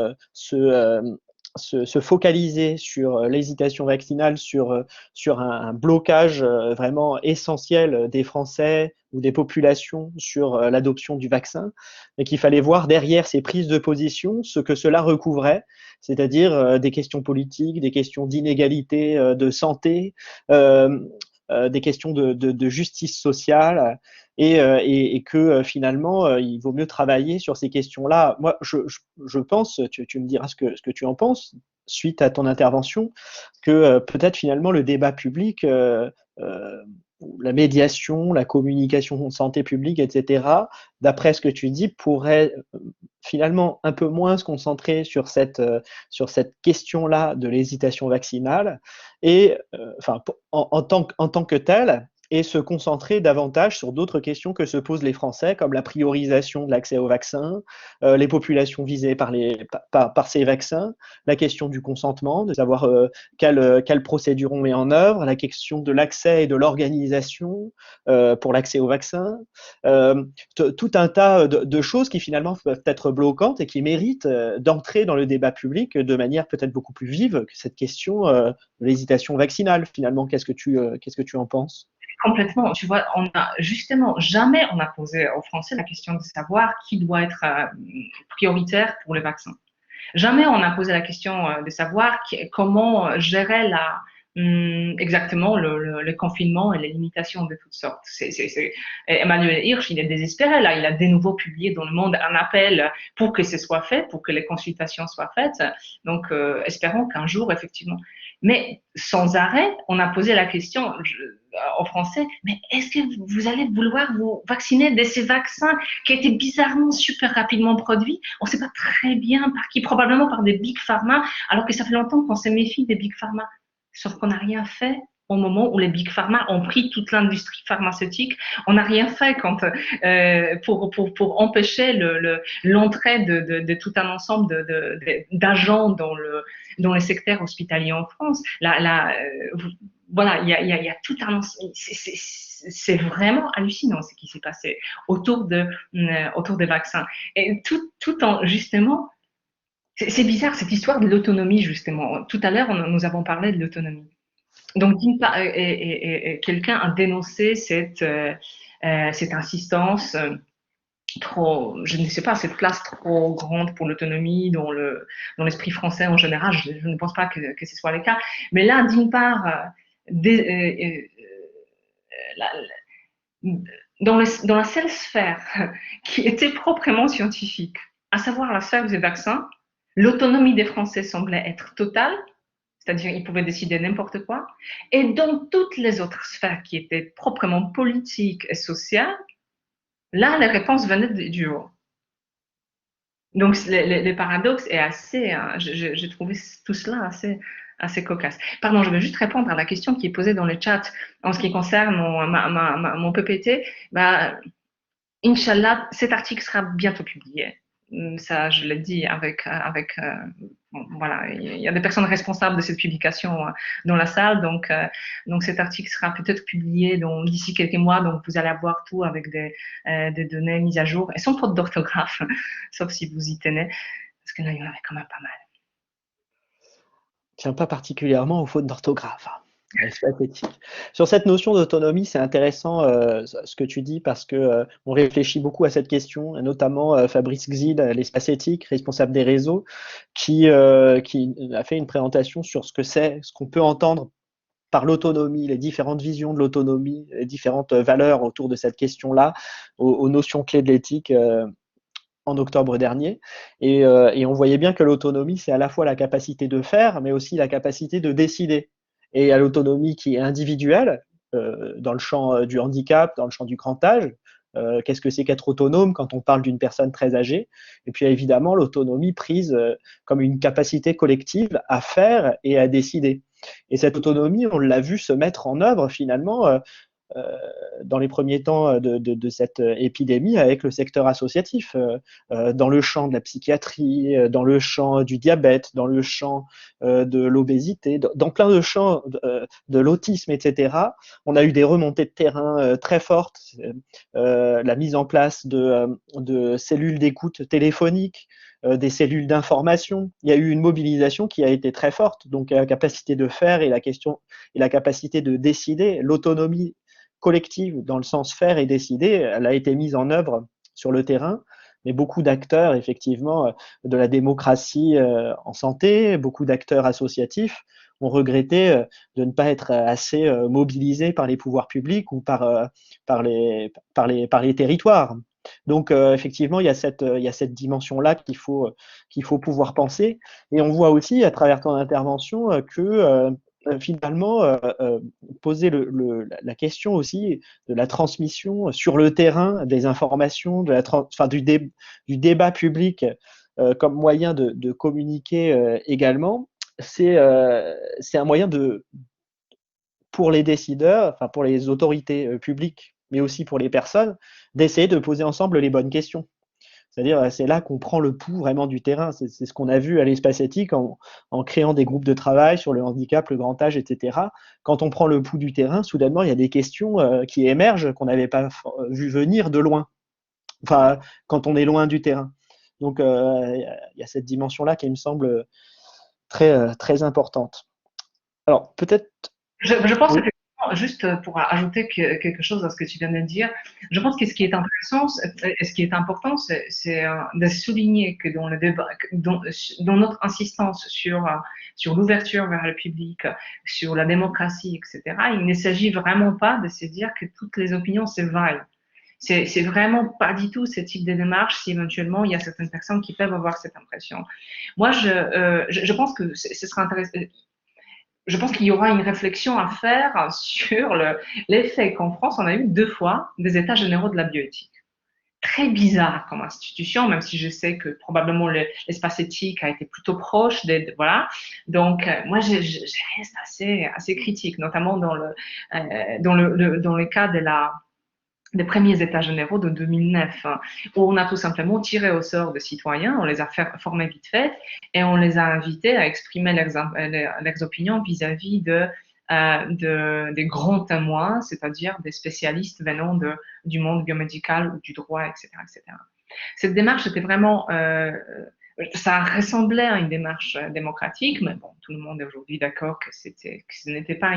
se focaliser sur l'hésitation vaccinale, sur un blocage vraiment essentiel des Français ou des populations sur l'adoption du vaccin, et qu'il fallait voir derrière ces prises de position ce que cela recouvrait, c'est-à-dire des questions politiques, des questions d'inégalité de santé, des questions de justice sociale, et que finalement, il vaut mieux travailler sur ces questions-là. Moi, je pense, tu me diras ce que tu en penses, suite à ton intervention, que peut-être finalement le débat public, la médiation, la communication santé publique, etc., d'après ce que tu dis, pourrait finalement un peu moins se concentrer sur cette question-là de l'hésitation vaccinale, et enfin, en tant que telle, et se concentrer davantage sur d'autres questions que se posent les Français, comme la priorisation de l'accès aux vaccins, les populations visées par ces vaccins, la question du consentement, de savoir quelle procédure on met en œuvre, la question de l'accès et de l'organisation pour l'accès aux vaccins, tout un tas de choses qui finalement peuvent être bloquantes et qui méritent d'entrer dans le débat public de manière peut-être beaucoup plus vive que cette question de l'hésitation vaccinale. Finalement, qu'est-ce que tu en penses? Complètement. Tu vois, jamais on a posé aux Français la question de savoir qui doit être prioritaire pour les vaccins. Jamais on a posé la question de savoir comment gérer exactement le confinement et les limitations de toutes sortes. Emmanuel Hirsch, il est désespéré là. Il a de nouveau publié dans Le Monde un appel pour que ce soit fait, pour que les consultations soient faites. Donc, espérons qu'un jour, effectivement. Mais sans arrêt, on a posé la question aux Français, mais est-ce que vous allez vouloir vous vacciner de ces vaccins qui étaient bizarrement super rapidement produits? On ne sait pas très bien par qui, probablement par des big pharma, alors que ça fait longtemps qu'on se méfie des big pharma. Sauf qu'on n'a rien fait au moment où les big pharma ont pris toute l'industrie pharmaceutique. On n'a rien fait pour empêcher l'entrée de tout un ensemble d'agents dans les secteurs hospitaliers en France. Voilà, il y a tout un ensemble. C'est vraiment hallucinant ce qui s'est passé autour des vaccins. Et tout en, justement, c'est bizarre cette histoire de l'autonomie, justement. Tout à l'heure, nous avons parlé de l'autonomie. Donc, quelqu'un a dénoncé cette insistance trop, je ne sais pas, cette place trop grande pour l'autonomie dans l'esprit français en général. Je ne pense pas que ce soit le cas. Mais là, d'une part, dans la seule sphère qui était proprement scientifique, à savoir la sphère des vaccins, l'autonomie des Français semblait être totale, c'est-à-dire ils pouvaient décider n'importe quoi. Et dans toutes les autres sphères qui étaient proprement politiques et sociales, Là, les réponses venaient du haut. Donc, les paradoxes est assez, j'ai trouvé tout cela assez cocasse. Pardon, je vais juste répondre à la question qui est posée dans le chat en ce qui concerne mon PPT. Bah, Inch'Allah, cet article sera bientôt publié. Ça, je l'ai dit bon, voilà, il y a des personnes responsables de cette publication dans la salle, donc cet article sera peut-être publié d'ici quelques mois, donc vous allez avoir tout avec des données mises à jour et sans faute d'orthographe, sauf si vous y tenez, parce que là, il y en avait quand même pas mal. Je tiens pas particulièrement aux fautes d'orthographe. C'est pathétique. Sur cette notion d'autonomie, c'est intéressant ce que tu dis parce que on réfléchit beaucoup à cette question, et notamment Fabrice Xil, l'espace éthique, responsable des réseaux, qui a fait une présentation sur ce que c'est, ce qu'on peut entendre par l'autonomie, les différentes visions de l'autonomie, les différentes valeurs autour de cette question-là, aux notions clés de l'éthique en octobre dernier. Et on voyait bien que l'autonomie, c'est à la fois la capacité de faire, mais aussi la capacité de décider. Et à l'autonomie qui est individuelle, dans le champ du handicap, dans le champ du grand âge, qu'est-ce que c'est qu'être autonome quand on parle d'une personne très âgée? Et puis évidemment, l'autonomie prise comme une capacité collective à faire et à décider. Et cette autonomie, on l'a vu se mettre en œuvre finalement dans les premiers temps de cette épidémie avec le secteur associatif, dans le champ de la psychiatrie, dans le champ du diabète, dans le champ de l'obésité, dans plein de champs de l'autisme, etc. On a eu des remontées de terrain très fortes, la mise en place de cellules d'écoute téléphonique, des cellules d'information. Il y a eu une mobilisation qui a été très forte, donc la capacité de faire et la capacité de décider, l'autonomie collective dans le sens faire et décider, elle a été mise en œuvre sur le terrain, mais beaucoup d'acteurs, effectivement, de la démocratie en santé, beaucoup d'acteurs associatifs ont regretté de ne pas être assez mobilisés par les pouvoirs publics ou par les territoires. Donc, effectivement, il y a cette dimension-là qu'il faut pouvoir penser. Et on voit aussi, à travers ton intervention, que finalement, poser la question aussi de la transmission sur le terrain des informations, du débat public comme moyen de communiquer également, c'est un moyen pour les décideurs, enfin pour les autorités publiques, mais aussi pour les personnes, d'essayer de poser ensemble les bonnes questions. C'est-à-dire, c'est là qu'on prend le pouls vraiment du terrain. C'est ce qu'on a vu à l'espace éthique en créant des groupes de travail sur le handicap, le grand âge, etc. Quand on prend le pouls du terrain, soudainement, il y a des questions qui émergent qu'on n'avait pas vu venir de loin. Enfin, quand on est loin du terrain. Donc, il y a cette dimension-là qui me semble très importante. Alors, peut-être. Je pense Oui. que, juste pour ajouter quelque chose à ce que tu viens de dire, je pense que ce qui est intéressant et ce qui est important, c'est de souligner que dans le débat, dans notre insistance sur l'ouverture vers le public, sur la démocratie, etc., il ne s'agit vraiment pas de se dire que toutes les opinions se valent. C'est vraiment pas du tout ce type de démarche si éventuellement il y a certaines personnes qui peuvent avoir cette impression. Moi, je pense que ce sera intéressant. Je pense qu'il y aura une réflexion à faire sur l'effet qu'en France, on a eu 2 fois des états généraux de la bioéthique. Très bizarre comme institution, même si je sais que probablement l'espace éthique a été plutôt proche voilà. Donc, moi, je reste assez critique, notamment dans le cas des premiers états généraux de 2009, où on a tout simplement tiré au sort des citoyens, on les a formés vite fait et on les a invités à exprimer leurs opinions vis-à-vis des grands témoins, c'est-à-dire des spécialistes venant du monde biomédical ou du droit, etc., etc. Cette démarche était vraiment ça ressemblait à une démarche démocratique, mais bon, tout le monde est aujourd'hui d'accord que ce n'était pas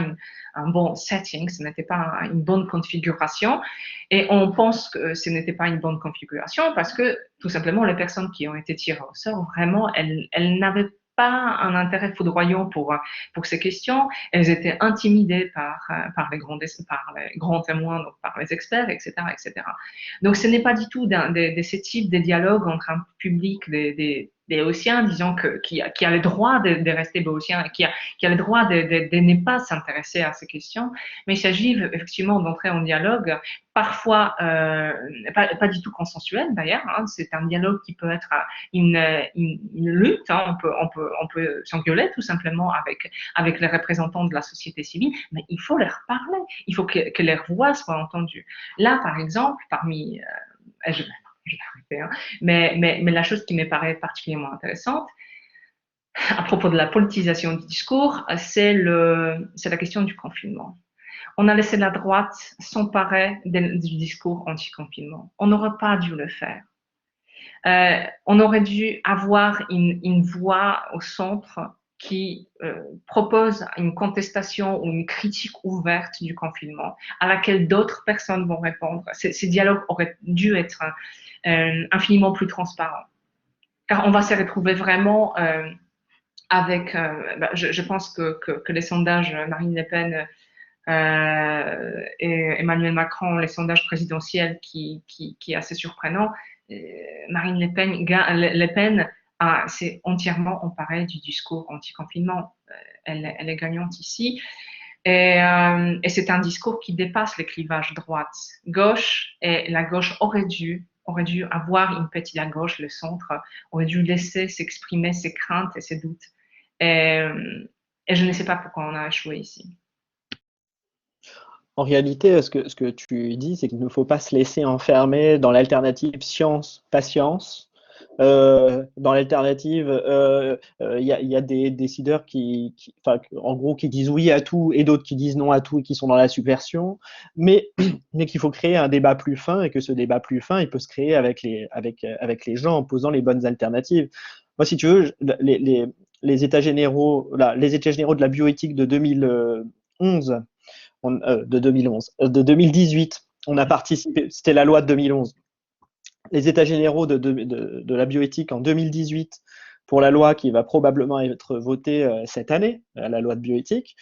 un bon setting, ce n'était pas une bonne configuration. Et on pense que ce n'était pas une bonne configuration parce que tout simplement les personnes qui ont été tirées au sort, vraiment, elles n'avaient pas un intérêt foudroyant pour ces questions. Elles étaient intimidées par les grands témoins, donc par les experts, etc., etc. Donc, ce n'est pas du tout de ce type de dialogue entre un public, béotien, disons, qui a le droit de rester béotien, qui a le droit de ne pas s'intéresser à ces questions. Mais il s'agit effectivement d'entrer en dialogue, parfois pas du tout consensuel d'ailleurs. Hein, c'est un dialogue qui peut être une lutte. Hein, on peut s'engueuler tout simplement avec les représentants de la société civile, mais il faut leur parler. Il faut que leur voix soit entendue. Là, par exemple, parmi je vais arrêter, hein, mais la chose qui me paraît particulièrement intéressante à propos de la politisation du discours, c'est la question du confinement. On a laissé la droite s'emparer du discours anti-confinement. On n'aurait pas dû le faire. On aurait dû avoir une voix au centre qui propose une contestation ou une critique ouverte du confinement à laquelle d'autres personnes vont répondre. Ces dialogues auraient dû être infiniment plus transparents. Car on va se retrouver vraiment avec, je pense que les sondages Marine Le Pen et Emmanuel Macron, les sondages présidentiels qui est assez surprenant, Marine Le Pen s'est entièrement emparée du discours anti-confinement. Elle est gagnante ici. Et c'est un discours qui dépasse les clivages droite-gauche. Et la gauche aurait dû avoir une petite, la gauche, le centre, aurait dû laisser s'exprimer ses craintes et ses doutes. Et je ne sais pas pourquoi on a échoué ici. En réalité, ce que tu dis, c'est qu'il ne faut pas se laisser enfermer dans l'alternative science-patience. Dans l'alternative, y a des décideurs en gros, qui disent oui à tout et d'autres qui disent non à tout et qui sont dans la subversion, mais qu'il faut créer un débat plus fin et que ce débat plus fin, il peut se créer avec les gens en posant les bonnes alternatives. Moi, si tu veux, les états généraux de la bioéthique de 2011, de 2018, on a participé, c'était la loi de 2011. Les états généraux de la bioéthique en 2018 pour la loi qui va probablement être votée cette année, la loi de bioéthique.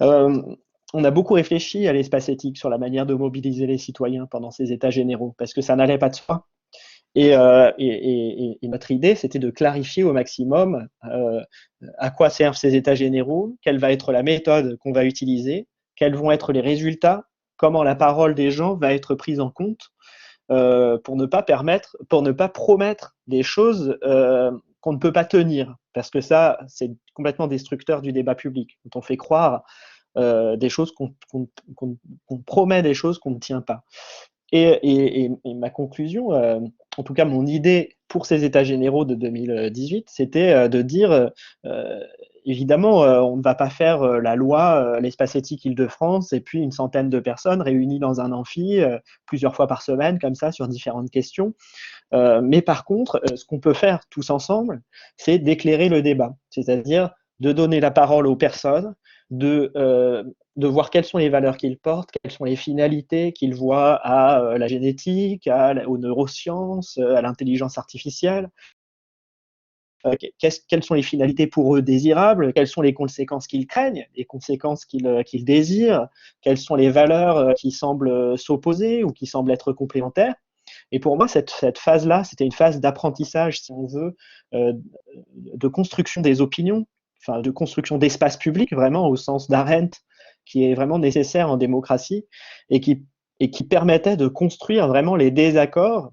On a beaucoup réfléchi à l'espace éthique sur la manière de mobiliser les citoyens pendant ces états généraux, parce que ça n'allait pas de soi. Et notre idée, c'était de clarifier au maximum à quoi servent ces états généraux, quelle va être la méthode qu'on va utiliser, quels vont être les résultats, comment la parole des gens va être prise en compte pour ne pas promettre des choses qu'on ne peut pas tenir, parce que ça, c'est complètement destructeur du débat public. Quand on fait croire des choses qu'on promet, des choses qu'on ne tient pas. Et ma conclusion, en tout cas mon idée pour ces états généraux de 2018, c'était de dire, évidemment, on ne va pas faire la loi, l'espace éthique Île-de-France, et puis une centaine de personnes réunies dans un amphi plusieurs fois par semaine, comme ça, sur différentes questions. Mais par contre, ce qu'on peut faire tous ensemble, c'est d'éclairer le débat, c'est-à-dire de donner la parole aux personnes, de voir quelles sont les valeurs qu'ils portent, quelles sont les finalités qu'ils voient à la génétique, aux neurosciences, à l'intelligence artificielle. Quelles sont les finalités pour eux désirables, quelles sont les conséquences qu'ils craignent, les conséquences qu'ils désirent, quelles sont les valeurs qui semblent s'opposer ou qui semblent être complémentaires. Et pour moi, cette phase-là, c'était une phase d'apprentissage, si on veut, de construction des opinions, enfin de construction d'espace public, vraiment au sens d'Arendt, qui est vraiment nécessaire en démocratie et qui permettait de construire vraiment les désaccords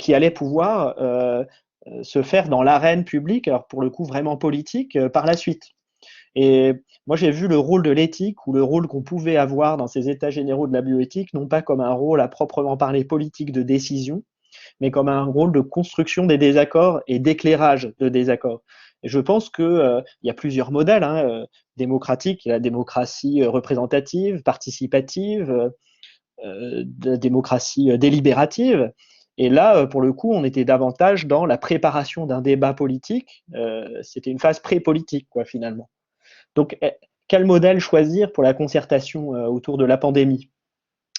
qui allaient pouvoir se faire dans l'arène publique, alors pour le coup vraiment politique, par la suite. Et moi, j'ai vu le rôle de l'éthique ou le rôle qu'on pouvait avoir dans ces états généraux de la bioéthique, non pas comme un rôle à proprement parler politique de décision, mais comme un rôle de construction des désaccords et d'éclairage de désaccords. Et je pense qu'il y a plusieurs modèles démocratiques, la démocratie représentative, participative, la démocratie délibérative. Et là, pour le coup, on était davantage dans la préparation d'un débat politique. C'était une phase pré-politique, quoi, finalement. Donc, quel modèle choisir pour la concertation autour de la pandémie?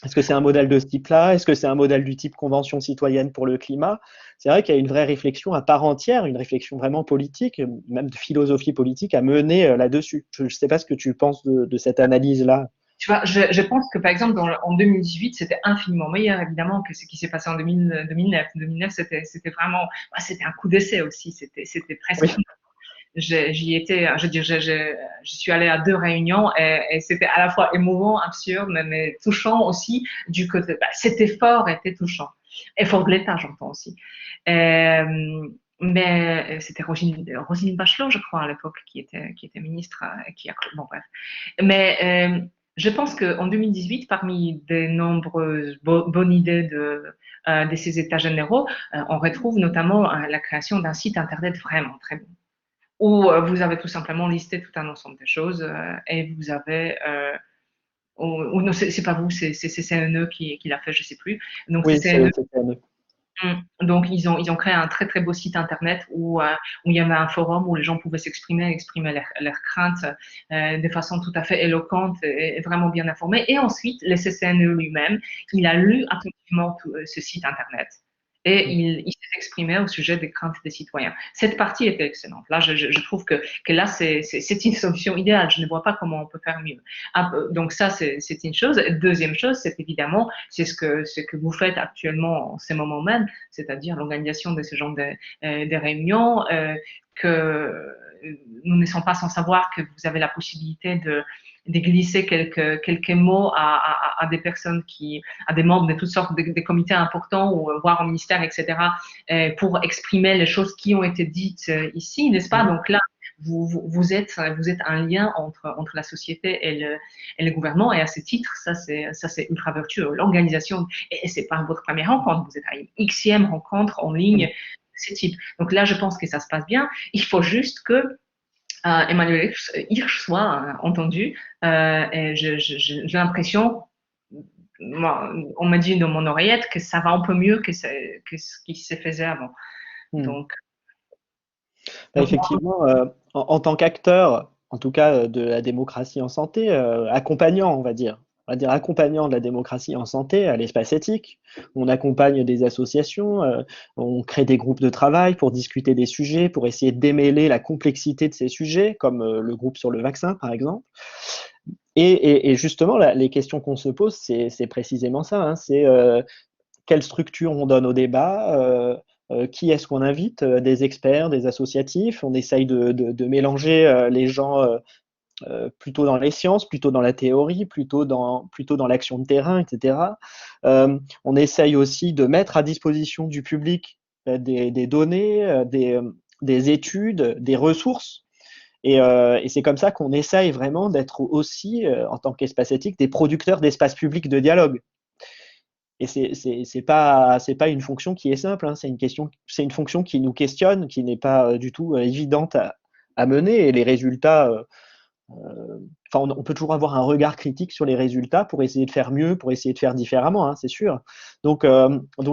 Est-ce que c'est un modèle de ce type-là? Est-ce que c'est un modèle du type Convention citoyenne pour le climat? C'est vrai qu'il y a une vraie réflexion à part entière, une réflexion vraiment politique, même de philosophie politique à mener là-dessus. Je ne sais pas ce que tu penses de cette analyse-là. Tu vois, je pense que par exemple en 2018, c'était infiniment meilleur évidemment que ce qui s'est passé en 2009. 2009, c'était vraiment, c'était un coup d'essai aussi. C'était presque. Oui, J'y étais, je veux dire, je suis allée à 2 réunions et c'était à la fois émouvant, absurde, mais touchant aussi du côté. Cet effort était touchant. Effort de l'État, j'entends aussi. Mais c'était Roselyne Bachelot, je crois, à l'époque, qui était ministre, bon, bref. Mais je pense qu'en 2018, parmi des nombreuses bonnes idées de ces États généraux, on retrouve notamment la création d'un site Internet vraiment très bon, où vous avez tout simplement listé tout un ensemble de choses et vous avez, ou non, c'est pas vous, c'est CNE qui l'a fait, je sais plus. Donc c'est oui, CNE. c'était Donc ils ont créé un très très beau site internet où il y avait un forum où les gens pouvaient exprimer leurs craintes de façon tout à fait éloquente et vraiment bien informée. Et ensuite, le CCNE lui-même, il a lu attentivement ce site internet et il s'est exprimé au sujet des craintes des citoyens. Cette partie était excellente. Là, je trouve que là, c'est une solution idéale. Je ne vois pas comment on peut faire mieux. Donc ça, c'est une chose. Deuxième chose, c'est évidemment, c'est ce que vous faites actuellement en ces moments même, c'est-à-dire l'organisation de ce genre de réunions, que nous ne sommes pas sans savoir que vous avez la possibilité de glisser quelques mots à des personnes à des membres de toutes sortes de comités importants ou voire au ministère, etc., pour exprimer les choses qui ont été dites ici, n'est-ce pas? Donc là, vous êtes un lien entre la société et le gouvernement, et à ce titre, ça c'est ultra vertueux. L'organisation, et c'est pas votre première rencontre, vous êtes à une Xème rencontre en ligne de ce type. Donc là, je pense que ça se passe bien. Il faut juste que Emmanuel Hirsch soit entendu. Et j'ai l'impression, on m'a dit dans mon oreillette que ça va un peu mieux que ce qui se faisait avant. Hmm. Donc, Effectivement, en tant qu'acteur, en tout cas de la démocratie en santé, accompagnant, on va dire accompagnant de la démocratie en santé à l'espace éthique, on accompagne des associations, on crée des groupes de travail pour discuter des sujets, pour essayer de démêler la complexité de ces sujets, comme le groupe sur le vaccin, par exemple. Et justement, les questions qu'on se pose, c'est précisément ça, hein, c'est quelle structure on donne au débat, qui est-ce qu'on invite, des experts, des associatifs. On essaye de mélanger les gens plutôt dans les sciences, plutôt dans la théorie, plutôt dans l'action de terrain, etc. On essaye aussi de mettre à disposition du public des données, des études, des ressources. Et c'est comme ça qu'on essaye vraiment d'être aussi, en tant qu'espace éthique, des producteurs d'espaces publics de dialogue. Et c'est pas une fonction qui est simple, hein. C'est une fonction qui nous questionne, qui n'est pas du tout évidente à mener. Et les résultats, enfin, on peut toujours avoir un regard critique sur les résultats pour essayer de faire mieux, pour essayer de faire différemment, hein, c'est sûr. Donc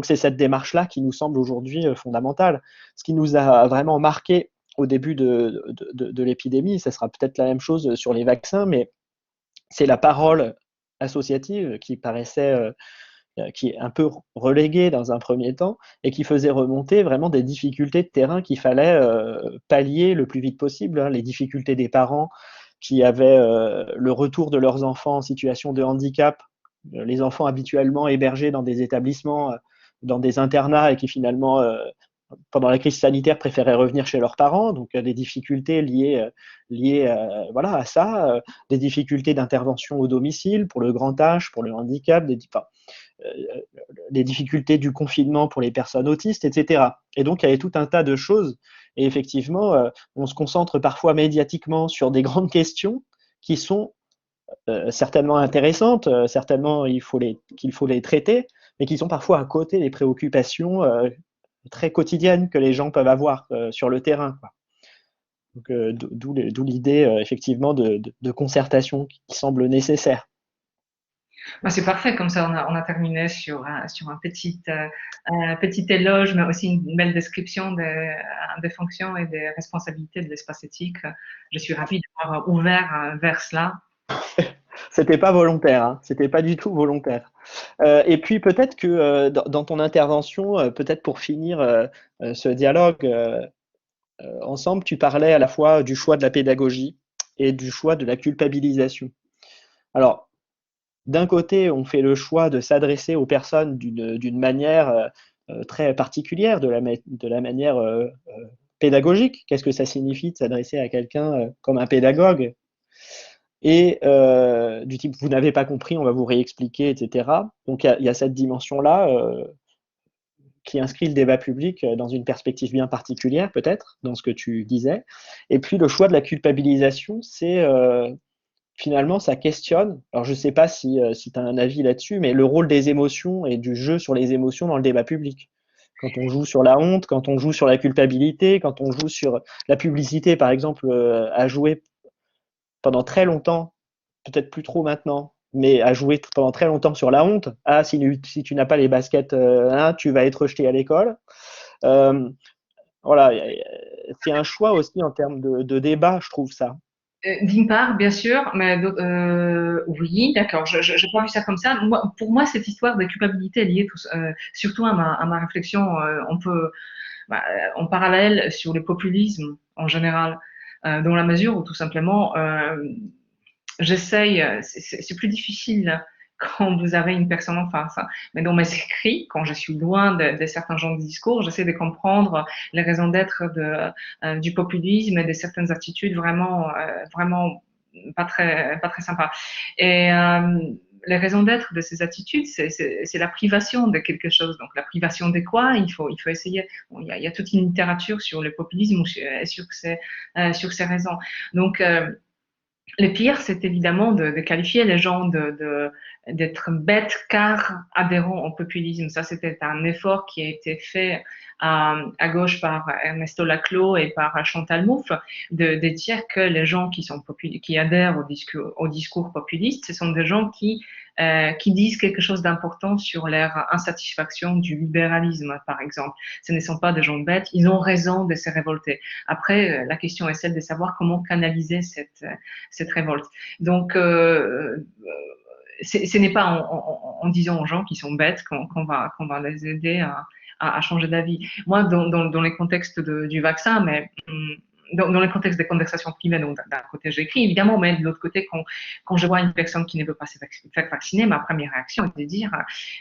c'est cette démarche-là qui nous semble aujourd'hui fondamentale. Ce qui nous a vraiment marqué au début de l'épidémie, ça sera peut-être la même chose sur les vaccins, mais c'est la parole associative qui paraissait qui est un peu relégué dans un premier temps et qui faisait remonter vraiment des difficultés de terrain qu'il fallait pallier le plus vite possible, hein. Les difficultés des parents qui avaient le retour de leurs enfants en situation de handicap, les enfants habituellement hébergés dans des établissements, dans des internats et qui finalement pendant la crise sanitaire, préféraient revenir chez leurs parents, donc des difficultés liées voilà, à ça, des difficultés d'intervention au domicile pour le grand âge, pour le handicap, des difficultés du confinement pour les personnes autistes, etc. Et donc, il y avait tout un tas de choses. Et effectivement, on se concentre parfois médiatiquement sur des grandes questions qui sont certainement intéressantes, certainement qu'il faut les traiter, mais qui sont parfois à côté des préoccupations très quotidiennes que les gens peuvent avoir sur le terrain, quoi. Donc, d'où l'idée effectivement de concertation qui semble nécessaire. c'est parfait, comme ça on a terminé sur un petit éloge, mais aussi une belle description des fonctions et des responsabilités de l'espace éthique. Je suis ravie d'avoir ouvert vers cela. C'était pas volontaire, hein. C'était pas du tout volontaire. Et puis peut-être que dans ton intervention, peut-être pour finir ce dialogue ensemble, tu parlais à la fois du choix de la pédagogie et du choix de la culpabilisation. Alors, d'un côté, on fait le choix de s'adresser aux personnes d'une manière très particulière, de la manière pédagogique. Qu'est-ce que ça signifie de s'adresser à quelqu'un comme un pédagogue? Et du type, vous n'avez pas compris, on va vous réexpliquer, etc. Donc il y a cette dimension-là qui inscrit le débat public dans une perspective bien particulière, peut-être, dans ce que tu disais. Et puis le choix de la culpabilisation, c'est finalement, ça questionne. Alors je ne sais pas si tu as un avis là-dessus, mais le rôle des émotions et du jeu sur les émotions dans le débat public. Quand on joue sur la honte, quand on joue sur la culpabilité, quand on joue sur la publicité, par exemple, a joué pendant très longtemps, peut-être plus trop maintenant, mais a joué pendant très longtemps sur la honte. Ah, si tu n'as pas les baskets, hein, tu vas être rejeté à l'école. Euh, voilà, c'est un choix aussi en termes de débat, je trouve ça. D'une part, bien sûr, mais oui, d'accord. Je pas vu ça comme ça. Moi, pour moi, cette histoire de culpabilité est liée surtout à ma réflexion. On peut en parallèle sur le populisme en général, dans la mesure où tout simplement j'essaye, c'est plus difficile quand vous avez une personne en face, hein. Mais dans mes écrits, quand je suis loin de certains genres de discours, j'essaie de comprendre les raisons d'être du populisme et de certaines attitudes vraiment pas très sympas. Et les raisons d'être de ces attitudes, c'est la privation de quelque chose. Donc la privation de quoi? Il faut essayer. Bon, il y a toute une littérature sur le populisme sur ces raisons. Donc le pire, c'est évidemment de qualifier les gens d'être bêtes car adhérents au populisme. Ça, c'était un effort qui a été fait à gauche par Ernesto Laclau et par Chantal Mouffe, de dire que les gens qui adhèrent au discours populiste, ce sont des gens qui disent quelque chose d'important sur leur insatisfaction du libéralisme, par exemple. Ce ne sont pas des gens bêtes, ils ont raison de se révolter. Après, la question est celle de savoir comment canaliser cette révolte. Donc, ce n'est pas en disant aux gens qui sont bêtes qu'on va les aider à changer d'avis. Moi, dans les contextes du vaccin, mais dans le contexte des conversations privées, donc d'un côté j'écris évidemment, mais de l'autre côté, quand je vois une personne qui ne veut pas se faire vacciner, ma première réaction est de dire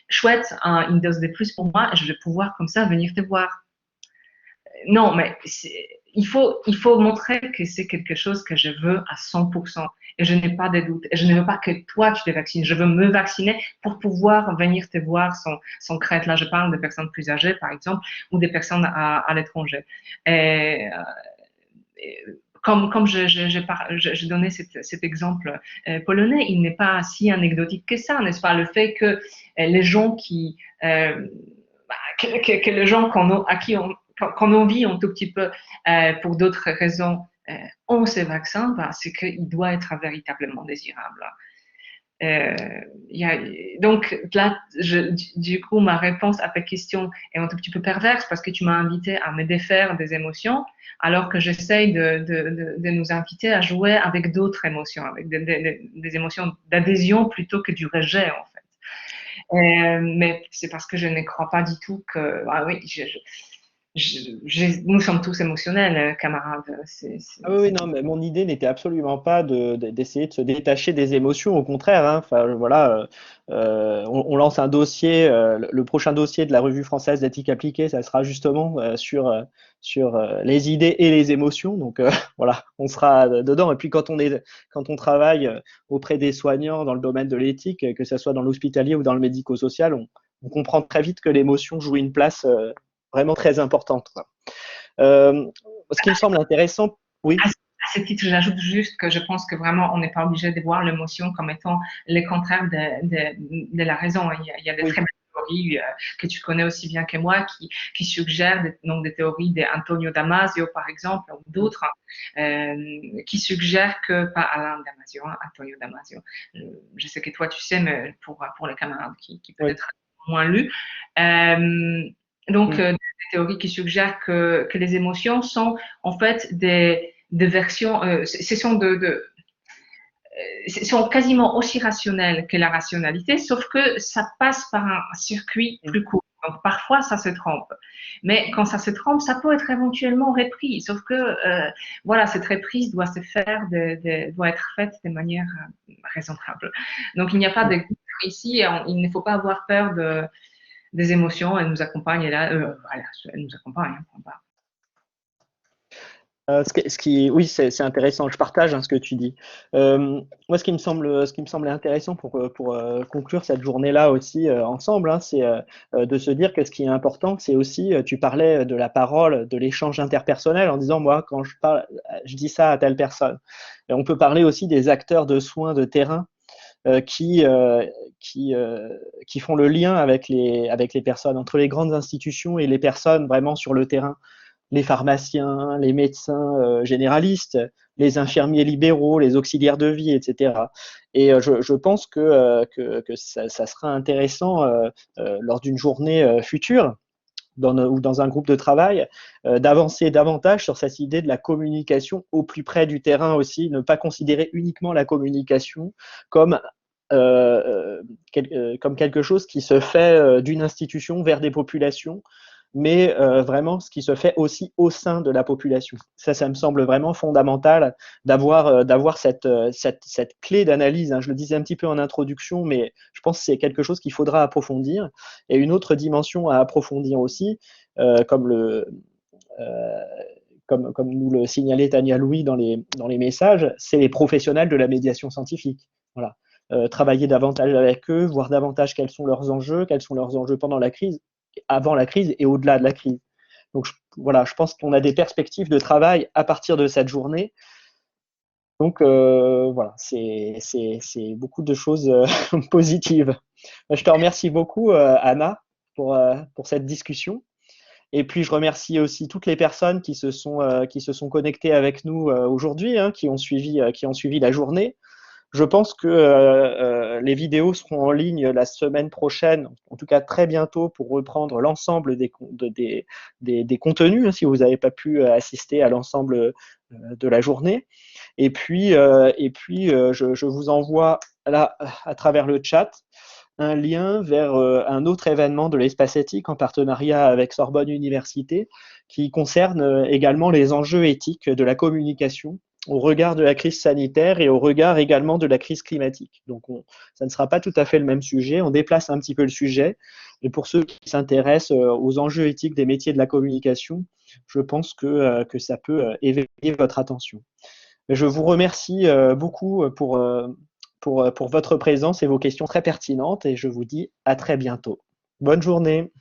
chouette, une dose de plus pour moi, je vais pouvoir comme ça venir te voir. Non, mais il faut montrer que c'est quelque chose que je veux à 100%. Et je n'ai pas de doute. Et je ne veux pas que toi, tu te vaccines. Je veux me vacciner pour pouvoir venir te voir sans crainte. Là, je parle de personnes plus âgées, par exemple, ou des personnes à l'étranger. Et, comme je donnais cet exemple polonais, il n'est pas si anecdotique que ça, n'est-ce pas? Le fait que les gens que les gens à qui qu'on envie un tout petit peu pour d'autres raisons ont ces vaccins, c'est qu'il doit être véritablement désirable. Donc là, du coup, ma réponse à ta question est un tout petit peu perverse parce que tu m'as invité à me défaire des émotions, alors que j'essaye de nous inviter à jouer avec d'autres émotions, avec des émotions d'adhésion plutôt que du rejet, en fait. Mais c'est parce que je ne crois pas du tout que, ah oui, nous sommes tous émotionnels, camarades. Ah oui, oui, non, mais mon idée n'était absolument pas d'essayer de se détacher des émotions, au contraire, hein. Enfin, voilà, on lance un dossier, le prochain dossier de la Revue française d'éthique appliquée, ça sera justement sur les idées et les émotions. Donc voilà, on sera dedans. Et puis quand on travaille auprès des soignants dans le domaine de l'éthique, que ce soit dans l'hospitalier ou dans le médico-social, on comprend très vite que l'émotion joue une place vraiment très importante, quoi. Ce qui me semble intéressant, oui. À ce titre, j'ajoute juste que je pense que vraiment, on n'est pas obligé de voir l'émotion comme étant le contraire de la raison. Il y a des très belles théories que tu connais aussi bien que moi qui suggèrent donc des théories d'Antonio Damasio, par exemple, ou d'autres, qui suggèrent que, pas Alain Damasio, hein, Antonio Damasio. Je sais que toi, tu sais, mais pour les camarades qui peut-être moins lu. Donc, des théories qui suggèrent que les émotions sont en fait des versions, sont quasiment aussi rationnelles que la rationalité, sauf que ça passe par un circuit plus court. Donc, parfois, ça se trompe. Mais quand ça se trompe, ça peut être éventuellement repris. Sauf que, voilà, cette reprise doit se faire, doit être faite de manière raisonnable. Donc, il n'y a pas de gouffre ici. Il ne faut pas avoir peur des émotions. Elles nous accompagnent. Et là, voilà, elles nous accompagnent. Hein, oui, c'est intéressant. Je partage ce que tu dis. Moi, ce qui me semble intéressant pour conclure cette journée-là aussi ensemble, hein, c'est de se dire que ce qui est important, c'est aussi, tu parlais de la parole, de l'échange interpersonnel en disant, moi, quand je parle, je dis ça à telle personne. Et on peut parler aussi des acteurs de soins de terrain euh, qui, euh, qui, euh, qui font le lien avec les personnes, entre les grandes institutions et les personnes vraiment sur le terrain, les pharmaciens, les médecins généralistes, les infirmiers libéraux, les auxiliaires de vie, etc. Et je pense que ça sera intéressant lors d'une journée future ou dans un groupe de travail, d'avancer davantage sur cette idée de la communication au plus près du terrain aussi, ne pas considérer uniquement la communication comme comme quelque chose qui se fait d'une institution vers des populations, mais vraiment ce qui se fait aussi au sein de la population. Ça me semble vraiment fondamental d'avoir cette clé d'analyse. Hein. Je le disais un petit peu en introduction, mais je pense que c'est quelque chose qu'il faudra approfondir. Et une autre dimension à approfondir aussi, comme euh, comme nous le signalait Tania Louis dans les messages, c'est les professionnels de la médiation scientifique. Voilà. Travailler davantage avec eux, voir davantage quels sont leurs enjeux pendant la crise, avant la crise et au-delà de la crise. Donc voilà, je pense qu'on a des perspectives de travail à partir de cette journée. Donc voilà, c'est beaucoup de choses positives. Je te remercie beaucoup, Anna, pour cette discussion. Et puis, je remercie aussi toutes les personnes qui se sont connectées avec nous aujourd'hui, hein, qui ont suivi la journée. Je pense que les vidéos seront en ligne la semaine prochaine, en tout cas très bientôt, pour reprendre l'ensemble des contenus, hein, si vous n'avez pas pu assister à l'ensemble de la journée. Je vous envoie là, à travers le chat, un lien vers un autre événement de l'espace éthique en partenariat avec Sorbonne Université qui concerne également les enjeux éthiques de la communication au regard de la crise sanitaire et au regard également de la crise climatique. Donc, ça ne sera pas tout à fait le même sujet, on déplace un petit peu le sujet. Et pour ceux qui s'intéressent aux enjeux éthiques des métiers de la communication, je pense que ça peut éveiller votre attention. Je vous remercie beaucoup pour votre présence et vos questions très pertinentes et je vous dis à très bientôt. Bonne journée.